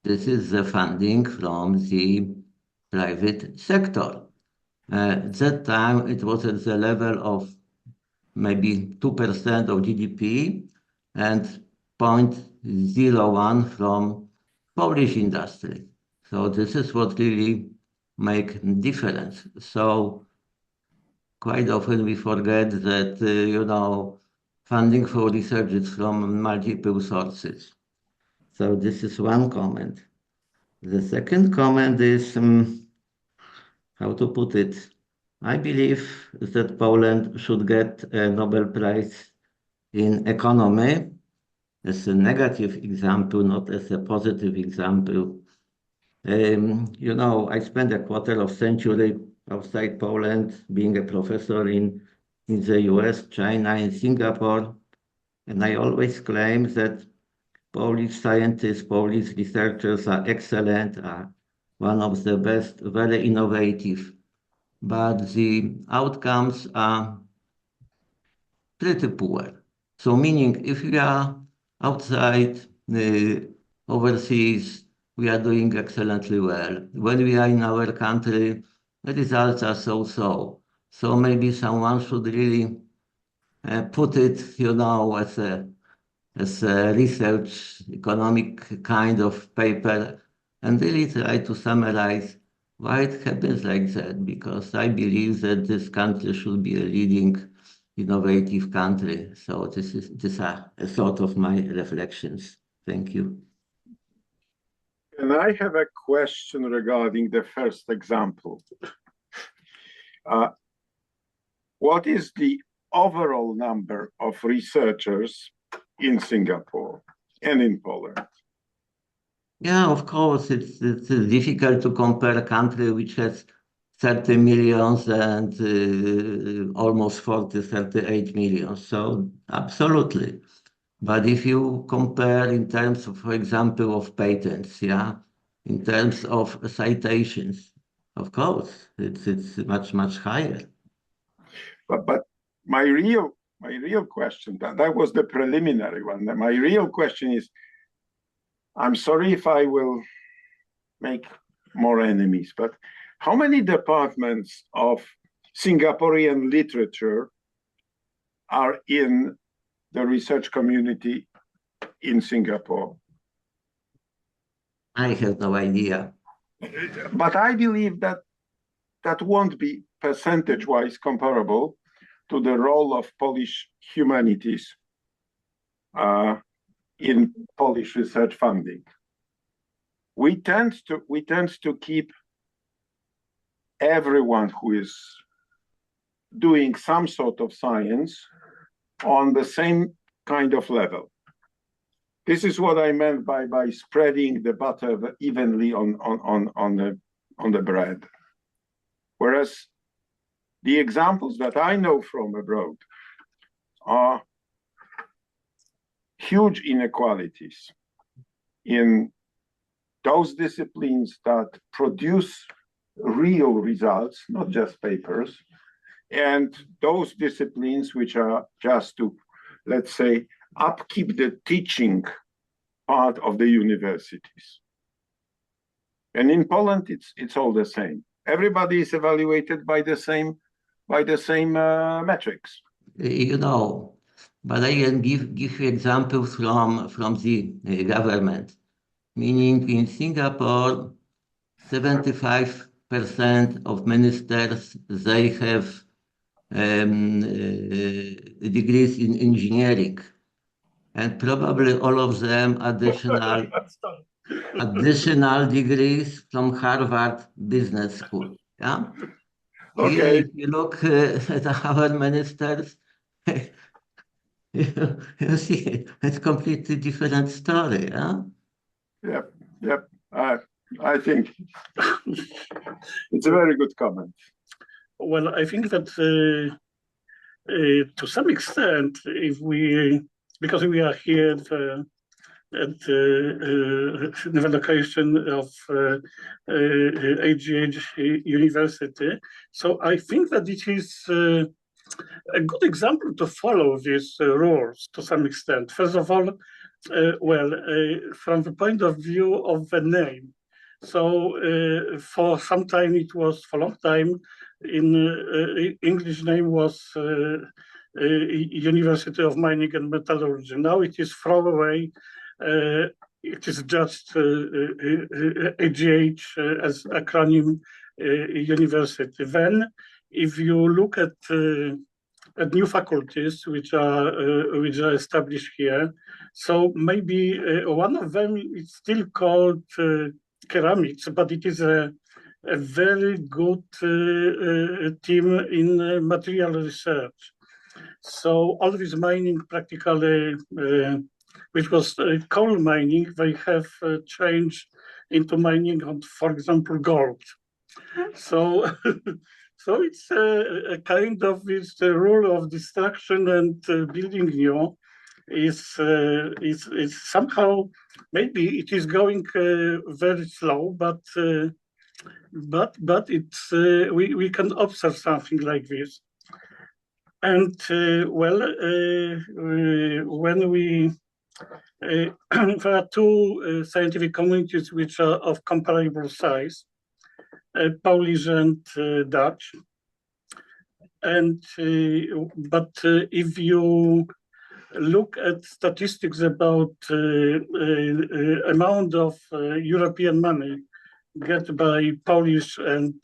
this is the funding from the private sector." At that time, it was at the level of maybe 2% of GDP and 0.01 from Polish industry. So this is what really make difference. So quite often we forget that, funding for research is from multiple sources. So this is one comment. The second comment is, how to put it? I believe that Poland should get a Nobel Prize in economy as a negative example, not as a positive example. I spent a quarter of century outside Poland, being a professor in the US, China, and Singapore, and I always claim that Polish scientists, Polish researchers are excellent, are one of the best, very innovative, but the outcomes are pretty poor. So meaning if we are outside, overseas, we are doing excellently well. When we are in our country, the results are so-so. So maybe someone should really put it, as a research economic kind of paper and really try to summarize why it happens like that, because I believe that this country should be a leading innovative country. So these are a sort of my reflections. Thank you. And I have a question regarding the first example. What is the overall number of researchers in Singapore and in Poland? Yeah, of course, it's difficult to compare a country which has 30 millions and almost 38 million. So absolutely. But if you compare in terms of, for example, of patents, yeah, in terms of citations, of course, it's much higher. But my real question, that was the preliminary one. My real question is, I'm sorry if I will make more enemies, but how many departments of Singaporean literature are in the research community in Singapore? I have no idea. But I believe that that won't be percentage-wise comparable to the role of Polish humanities in Polish research funding. We tend to keep everyone who is doing some sort of science on the same kind of level. This is what I meant by spreading the butter evenly on the bread. Whereas the examples that I know from abroad are huge inequalities in those disciplines that produce real results, not just papers, and those disciplines which are just to, let's say, upkeep the teaching part of the universities. And in Poland, it's all the same. Everybody is evaluated by the same metrics. But I can give you examples from the government. Meaning in Singapore, 75% of ministers, they have degrees in engineering, and probably all of them additional degrees from Harvard Business School. Yeah. Okay. Here, if you look at our ministers, you see it's a completely different story. Yeah. Yep. I think it's a very good comment. Well, I think that to some extent, because we are here at the location of AGH University, so I think that it is a good example to follow these rules to some extent. First of all, from the point of view of the name. So for a long time, in English name was University of Mining and Metallurgy. Now it is thrown away. It is just AGH as acronym university. Then, if you look at new faculties which are established here, so maybe one of them is still called ceramics, but it is a very good team in material research. So all this mining practically, which was coal mining, they have changed into mining on, for example, gold. So, so it's a kind of this rule of destruction and building new is somehow, maybe it is going very slow, but it's we can observe something like this. And when we there are two scientific communities which are of comparable size, Polish and Dutch. And but if you look at statistics about amount of European money get by Polish and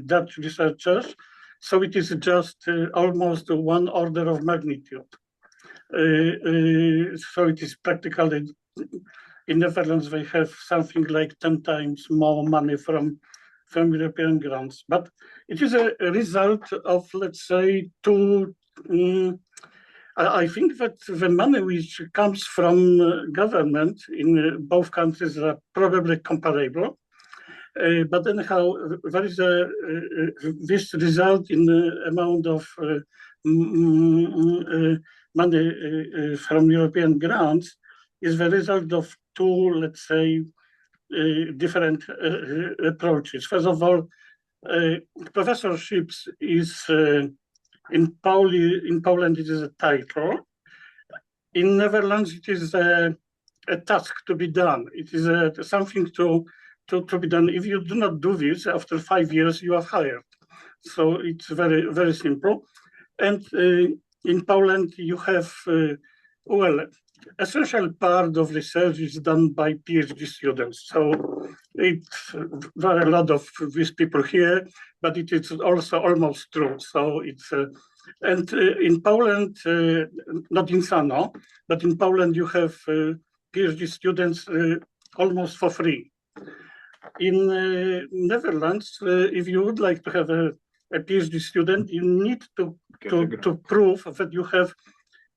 Dutch researchers, so it is just almost one order of magnitude. So it is practically, in Netherlands, they have something like 10 times more money from European grants. But it is a result of, let's say, two. I think that the money which comes from government in both countries are probably comparable. But anyhow, there is this result in the amount of money from European grants is the result of two, let's say, different approaches. First of all, professorships is in Poland it is a title. In Netherlands it is a task to be done. It is something to be done. If you do not do this, after 5 years you are hired. So it's very, very simple. And in Poland you have, well, essential part of research is done by PhD students. So there are a lot of these people here, but it is also almost true. So it's, and in Poland, not in Sano, but in Poland you have PhD students almost for free. In Netherlands, if you would like to have a PhD student, you need to prove that you have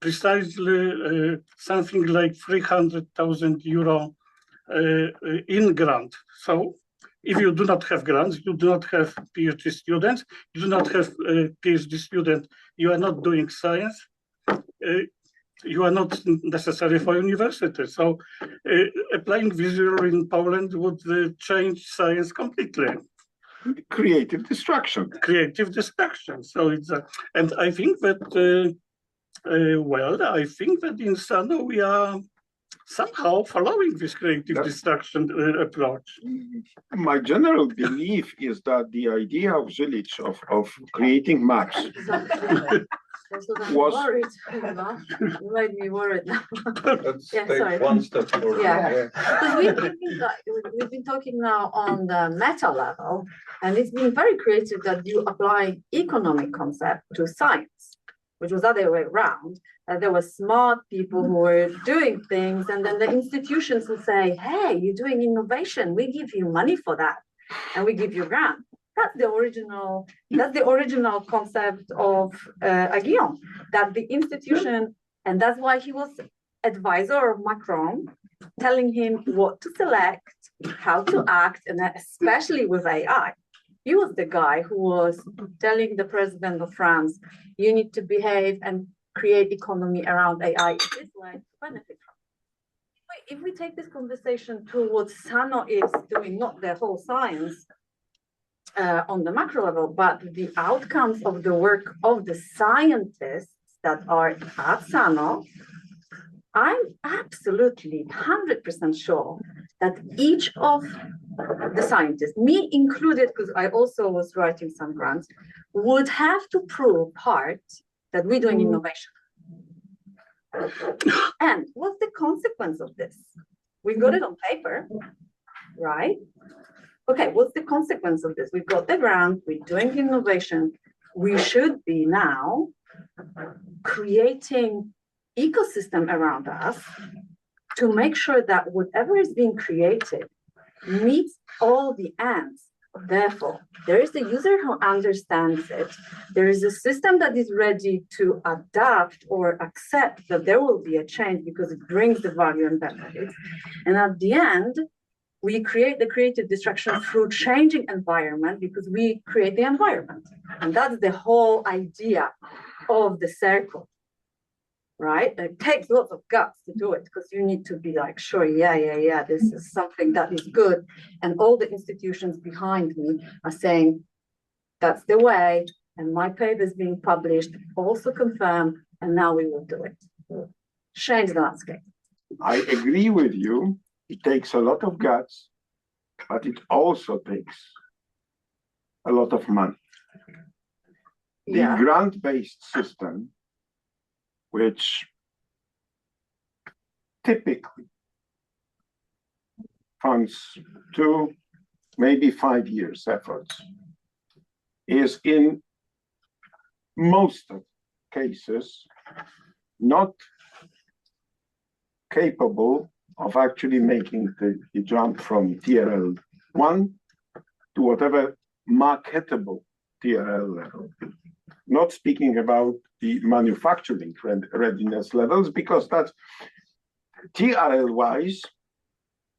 precisely something like 300,000 euro in grant. So if you do not have grants, you do not have PhD students, you do not have a PhD student, you are not doing science, you are not necessary for university. So applying this rule in Poland would change science completely. Creative destruction. Creative destruction. So it's, and I think that, well, I think that in Sano we are somehow following this creative destruction approach. My general belief is that the idea of Zilich, of creating maps, was worried. You made me worried now. Let's take one step forward. Yeah, because we've been talking now on the meta level, and it's been very creative that you apply economic concept to science, which was the other way around. There were smart people who were doing things, and then the institutions would say, hey, you're doing innovation, we give you money for that, and we give you grant. That's the original concept of Aguillon, that the institution, and that's why he was advisor of Macron, telling him what to select, how to act, and especially with AI. He was the guy who was telling the president of France, you need to behave and create economy around AI in this way to benefit from it. If we take this conversation to what Sano is doing, not the whole science on the macro level, but the outcomes of the work of the scientists that are at Sano, I'm absolutely 100% sure that each of the scientists, me included, because I also was writing some grants, would have to prove hard that we're doing innovation. And what's the consequence of this? We got it on paper, right? Okay, what's the consequence of this? We've got the grant, we're doing innovation. We should be now creating ecosystem around us to make sure that whatever is being created meets all the ends. Therefore, there is a user who understands it. There is a system that is ready to adapt or accept that there will be a change because it brings the value and benefits. And at the end, we create the creative destruction through changing environment because we create the environment. And that's the whole idea of the circle, right? It takes lots of guts to do it because you need to be like, sure, yeah, this is something that is good. And all the institutions behind me are saying, that's the way. And my paper is being published, also confirmed, and now we will do it. Change the landscape. I agree with you. It takes a lot of guts, but it also takes a lot of money. The Yeah. grant-based system, which typically funds 2, maybe 5 years efforts, is in most of cases not capable of actually making the jump from TRL 1 to whatever marketable TRL level. Not speaking about the manufacturing readiness levels, because that's TRL wise.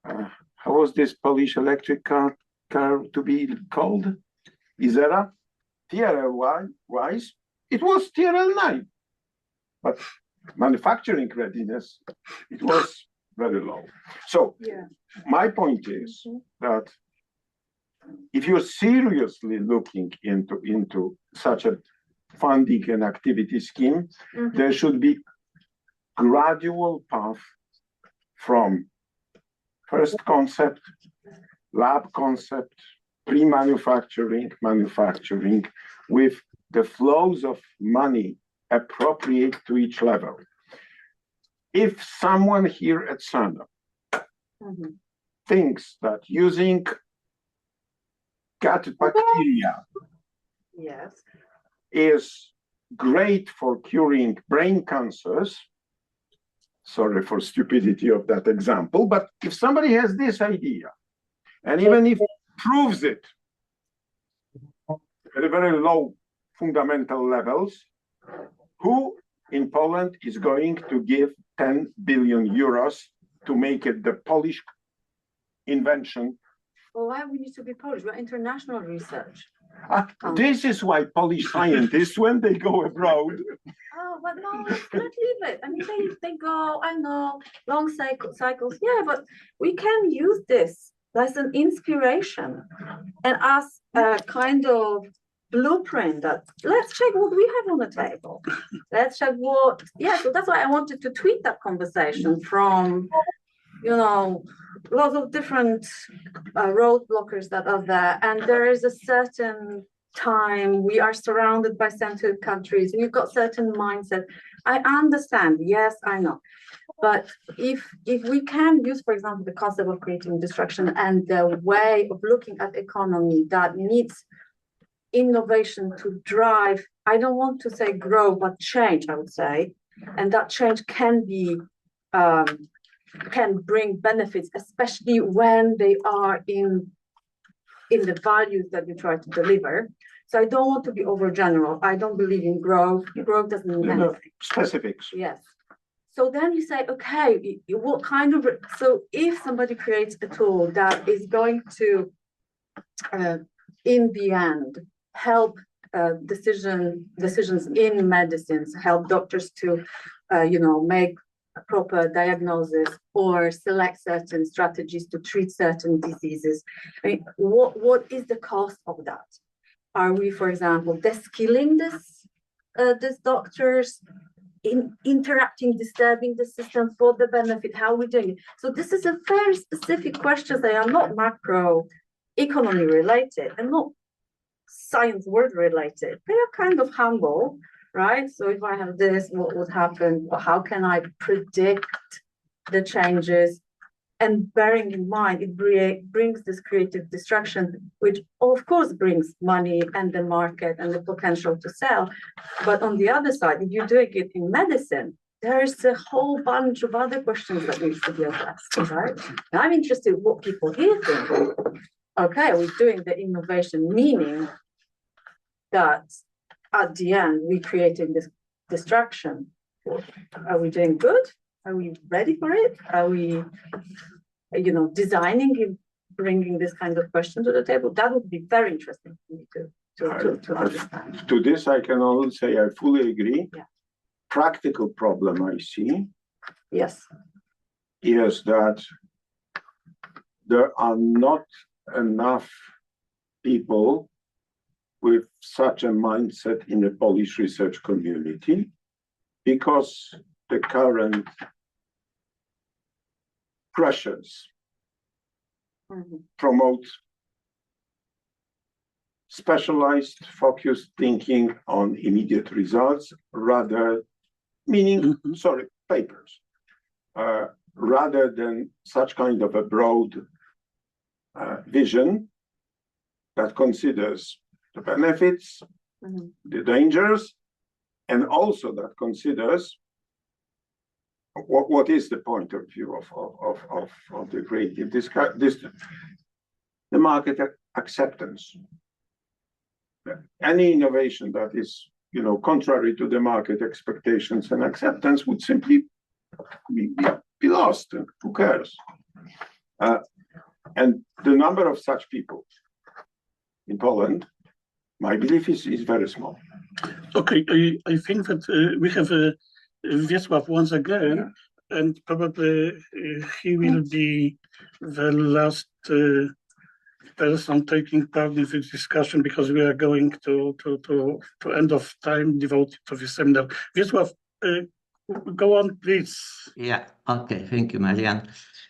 How was this Polish electric car to be called? Izera? TRL wise, it was TRL 9. But manufacturing readiness, it was very low. So Yeah. my point is that if you're seriously looking into such a funding and activity scheme, there should be gradual path from first concept, lab concept, pre-manufacturing, manufacturing, with the flows of money appropriate to each level. If someone here at Sano thinks that using gut bacteria Yes. is great for curing brain cancers, sorry for stupidity of that example, but if somebody has this idea, and even if proves it at a very low fundamental levels, who in Poland is going to give 10 billion euros to make it the Polish invention? Well, why we need to be Polish? We're international research. This is why Polish scientists, when they go abroad. Oh, but no, let's leave it. I mean, they go, I know, long cycles. Yeah, but we can use this as an inspiration and as a kind of blueprint that let's check what we have on the table. Let's check what, yeah, so that's why I wanted to tweet that conversation from, lots of different roadblockers that are there. And there is a certain time, we are surrounded by centered countries, we've got certain mindset. I understand, yes, I know. But if we can use, for example, the concept of creating destruction and the way of looking at economy that needs innovation to drive, I don't want to say grow, but change, I would say. And that change can be, can bring benefits, especially when they are in the values that you try to deliver. So I don't want to be overgeneral. I don't believe in growth. Growth doesn't mean anything. Specifics. Yes. So then you say, okay, what kind of, so if somebody creates a tool that is going to, in the end, help decisions in medicines, help doctors to, make a proper diagnosis or select certain strategies to treat certain diseases. I mean, what is the cost of that? Are we, for example, deskilling these doctors, interrupting, disturbing the system for the benefit? How are we doing it? So this is a very specific question. They are not macro economy related and not science word related. They are kind of humble, right? So if I have this, what would happen? How can I predict the changes? And bearing in mind, it brings this creative destruction, which of course brings money and the market and the potential to sell. But on the other side, if you're doing it in medicine, there is a whole bunch of other questions that needs to be addressed, right? And I'm interested in what people here think. Okay, we're doing the innovation, meaning that at the end, we're creating this destruction. Are we doing good? Are we ready for it? Are we, designing and bringing this kind of question to the table? That would be very interesting for me to understand. To this, I can only say I fully agree. Yeah. Practical problem I see Yes. is that there are not enough people with such a mindset in the Polish research community, because the current pressures promote specialized, focused thinking on immediate results rather, meaning, papers, rather than such kind of a broad vision that considers the benefits, the dangers, and also that considers what is the point of view of the creative, the market acceptance. Any innovation that is, contrary to the market expectations and acceptance would simply be lost. And who cares? And the number of such people in Poland, my belief is very small. Okay, I think that we have Wiesław once again, and probably he will be the last person taking part in this discussion, because we are going to end of time devoted to this seminar. Wiesław, go on, please. Yeah, okay, thank you, Marian.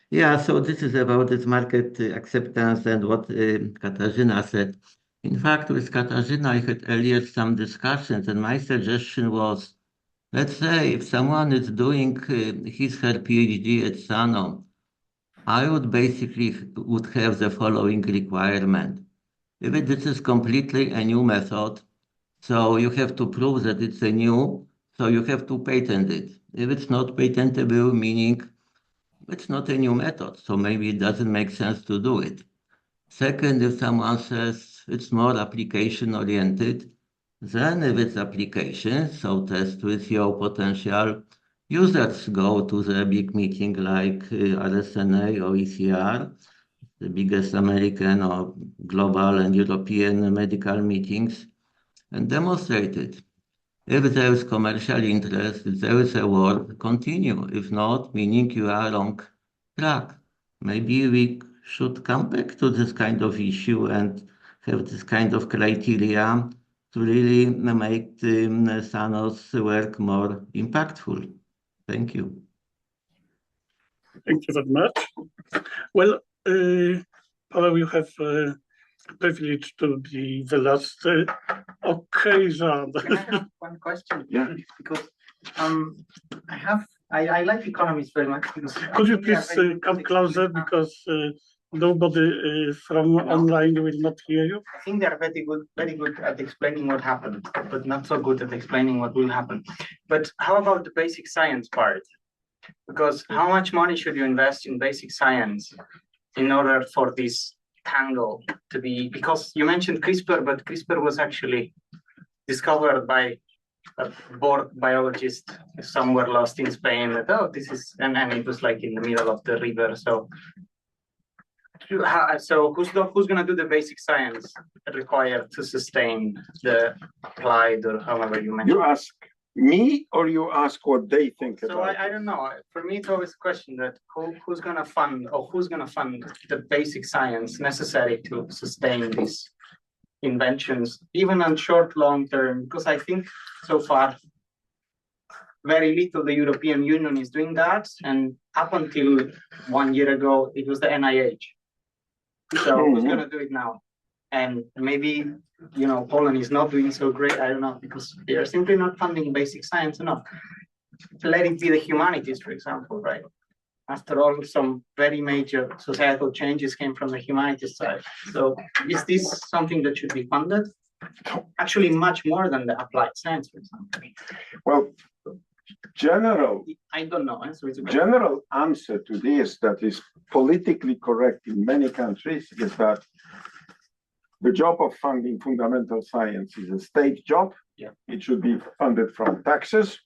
Yeah, so this is about this market acceptance and what Katarzyna said. In fact, with Katarzyna, I had earlier some discussions, and my suggestion was, let's say if someone is doing her PhD at Sano, I would have the following requirement. If this is completely a new method, so you have to prove that it's a new, so you have to patent it. If it's not patentable, meaning it's not a new method, so maybe it doesn't make sense to do it. Second, if someone says it's more application oriented, then if it's application, so test with your potential users, go to the big meeting like RSNA or ECR, the biggest American or global and European medical meetings, and demonstrate it. If there is commercial interest, if there is a work, continue. If not, meaning you are wrong track. Maybe we should come back to this kind of issue and have this kind of criteria to really make the Sano's work more impactful. Thank you. Thank you very much. Well, Paweł, you have privilege to be the last occasion. Can I have one question? Yeah. Because I like economists very much. Could you please come closer, because nobody from online will not hear you? I think they are very good at explaining what happened, but not so good at explaining what will happen. But how about the basic science part? Because how much money should you invest in basic science in order for this tangle to be? Because you mentioned CRISPR, but CRISPR was actually discovered by a bored biologist somewhere lost in Spain. That, and it was like in the middle of the river. So who's going to do the basic science required to sustain the applied, or however you mentioned? You ask me, or you ask what they think so about I don't know. For me, it's always a question that who's going to fund, or who's going to fund the basic science necessary to sustain these inventions, even on short, long term, because I think so far very little the European Union is doing that, and up until 1 year ago it was the NIH. So who's going to do it now? And maybe Poland is not doing so great. I don't know, because they are simply not funding basic science enough. Let it be the humanities, for example, right? After all, some very major societal changes came from the humanities side. So is this something that should be funded? Actually, much more than the applied science, for example. Well, I don't know. General answer to this that is politically correct in many countries is that the job of funding fundamental science is a state job. Yeah. It should be funded from taxes,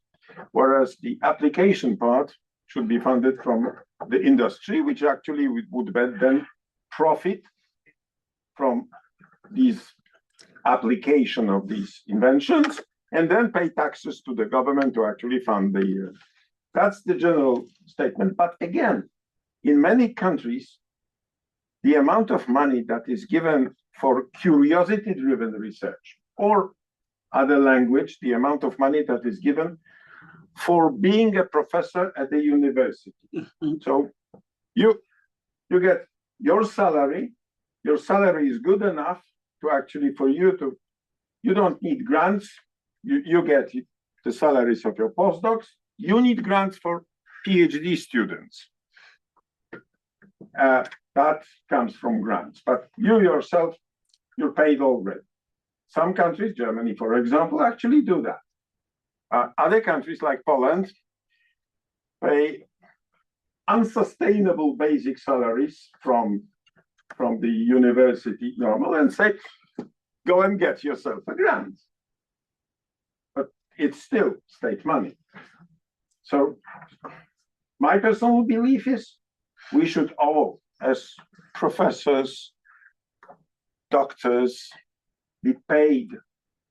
whereas the application part should be funded from the industry, which actually would then profit from these application of these inventions, and then pay taxes to the government to actually fund the. That's the general statement. But again, in many countries, the amount of money that is given for curiosity-driven research, or other language, the amount of money that is given for being a professor at the university. So you get your salary is good enough actually for you to, you don't need grants. You get the salaries of your postdocs. You need grants for PhD students. That comes from grants, but you yourself, you're paid already. Some countries, Germany, for example, actually do that. Other countries like Poland pay unsustainable basic salaries from the university normal and say, go and get yourself a grant. But it's still state money. So my personal belief is we should all, as professors, doctors, be paid.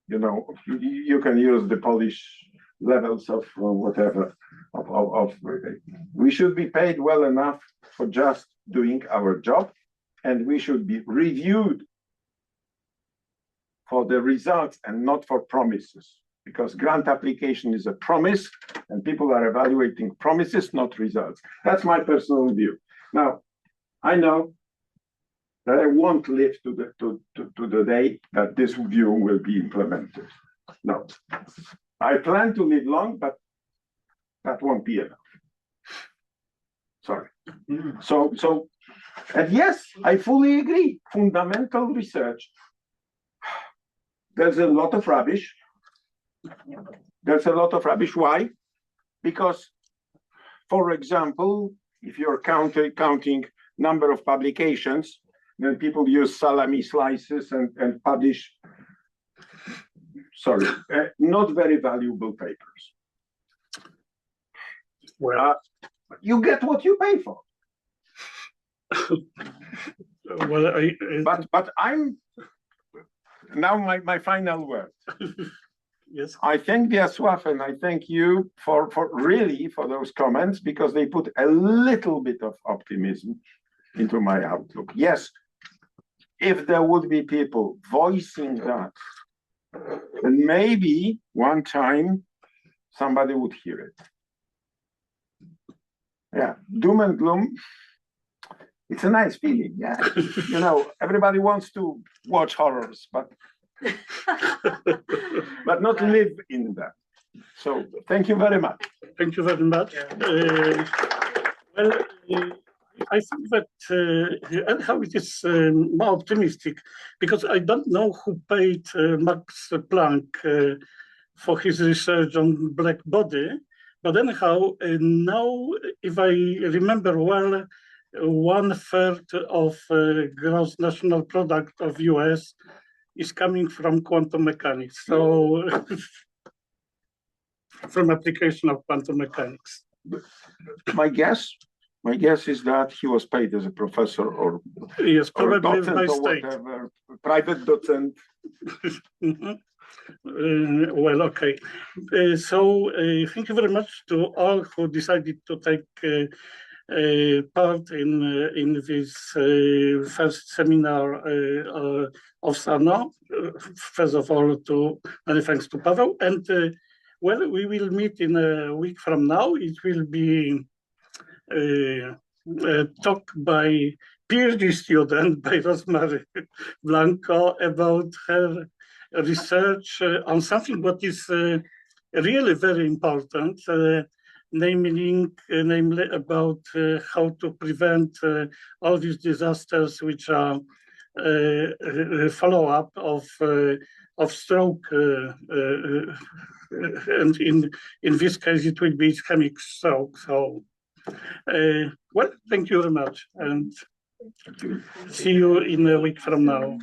You know, you can use the Polish levels of whatever. We should be paid well enough for just doing our job, and we should be reviewed for the results and not for promises, because grant application is a promise and people are evaluating promises, not results. That's my personal view. Now, I know that I won't live to the day that this view will be implemented. No, I plan to live long, but that won't be enough. Sorry. So, and yes, I fully agree. Fundamental research. There's a lot of rubbish. There's a lot of rubbish. Why? Because, for example, if you're counting number of publications, then people use salami slices and publish, not very valuable papers. Well, you get what you pay for. well, But I'm now my final word. yes. I thank Wiesław and I thank you for those comments, because they put a little bit of optimism into my outlook. Yes, if there would be people voicing that, then maybe one time somebody would hear it. Yeah, doom and gloom. It's a nice feeling, yeah. You know, everybody wants to watch horrors, but not live in that. So thank you very much. Thank you very much. I think that anyhow it is more optimistic, because I don't know who paid Max Planck for his research on black body, but anyhow, now, if I remember well, 1/3 of gross national product of US is coming from quantum mechanics. So from application of quantum mechanics. My guess is that he was paid as a professor or yes, probably docent by or state. whatever, private docent. Well, okay. So thank you very much to all who decided to take part in this first seminar of Sano. First of all, many thanks to Paweł. And well, we will meet in a week from now. It will be a talk by PhD student, by Rosemary Blanco, about her research on something what is really very important, namely about how to prevent all these disasters which are follow-up of stroke, and in this case it will be ischemic stroke. So, well, thank you very much, and see you in a week from now.